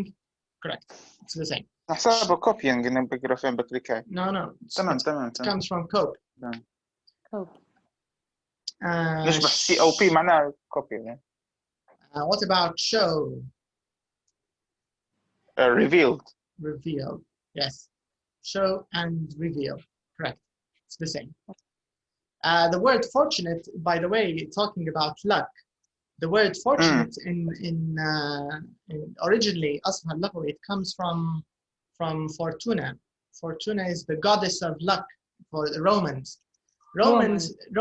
Correct. It's the same. حسابه copying إنه بقرا فين بكريكاي. No, تمام it comes from cope. Cope. نشبه COP معناه copy يعني. What about show? Revealed. Reveal. Yes. Show and reveal. Correct. It's the same. The word fortunate, by the way, talking about luck. The word fortunate in originally أصلها اللغوي, it comes from Fortuna. Fortuna is the goddess of luck for the Romans.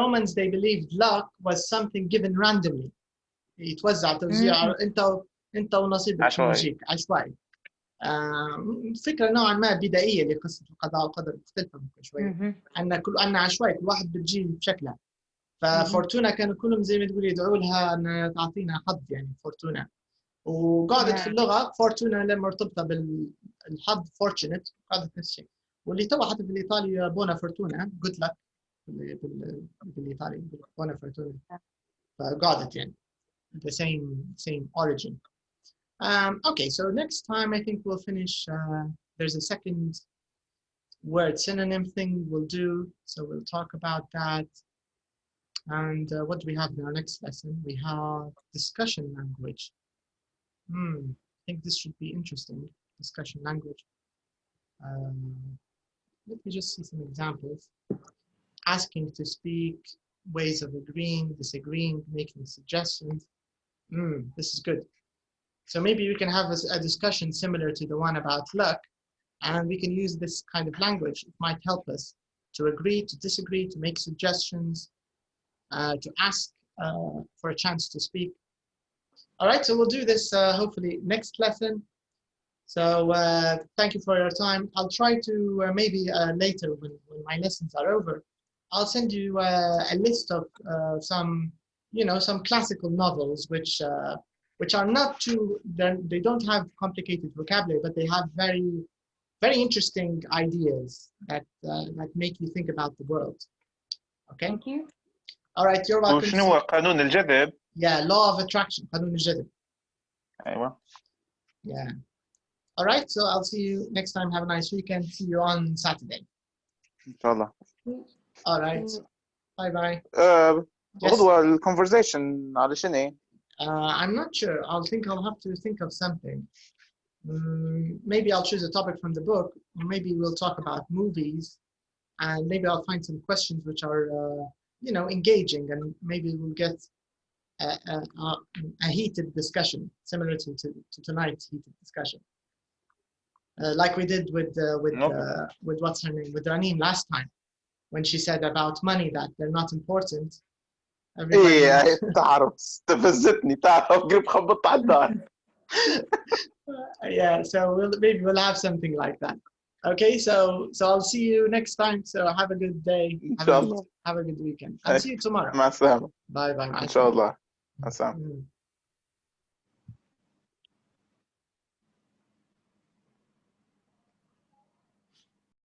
Romans, they believed luck was something given randomly. يتوزع توزيع انت ونصيبك شو يجيك عشوائي. فكرة نوعا ما بدائية لقصة القضاء والقدر مختلفة ممكن شوية. أن عشوائي كل واحد بتجي بشكلها. ففورتونا كانوا كلهم زي ما تقول يدعوا لها أن تعطينا حظ يعني فورتونا. وقعدت في اللغة فورتونا لما مرتبطة بالحظ fortunate قعدت نفس الشيء. واللي تو حتى في الإيطالي بونا فورتونا good luck بالإيطالي بونا فورتونا. فقعدت يعني the same origin. Okay, so next time I think we'll finish. There's a second word synonym thing we'll do, so we'll talk about that. And what do we have in our next lesson? We have discussion language. I think this should be interesting. Discussion language. Let me just see some examples. Asking to speak, ways of agreeing, disagreeing, making suggestions. This is good. So maybe we can have a discussion similar to the one about luck, and we can use this kind of language. It might help us to agree, to disagree, to make suggestions, to ask for a chance to speak. All right, so we'll do this hopefully next lesson. So thank you for your time. I'll try to maybe later when my lessons are over, I'll send you a list of some classical novels which are not too, they don't have complicated vocabulary, but they have very, very interesting ideas that make you think about the world. Okay? Thank you. All right, you're welcome. وشنو هو قانون الجذب؟ Yeah, law of attraction, قانون الجذب. أيوة. Yeah. All right, so I'll see you next time. Have a nice weekend. See you on Saturday. إن شاء الله. All right. Bye-bye. غدوة الconversation على شنو؟ I'm not sure. I'll have to think of something. Maybe I'll choose a topic from the book, or maybe we'll talk about movies, and maybe I'll find some questions which are, engaging, and maybe we'll get a heated discussion, similar to tonight's heated discussion, like we did with what's her name, with Ranin last time, when she said about money that they're not important. إيه تعرف استفزتني تعرف قريب خبطت على الدار. Yeah, so maybe we'll have something like that. Okay, so I'll see you next time. So have a good day. Have a good weekend. I'll see you tomorrow. مع السلامة. Bye. إن شاء الله. مع السلامة.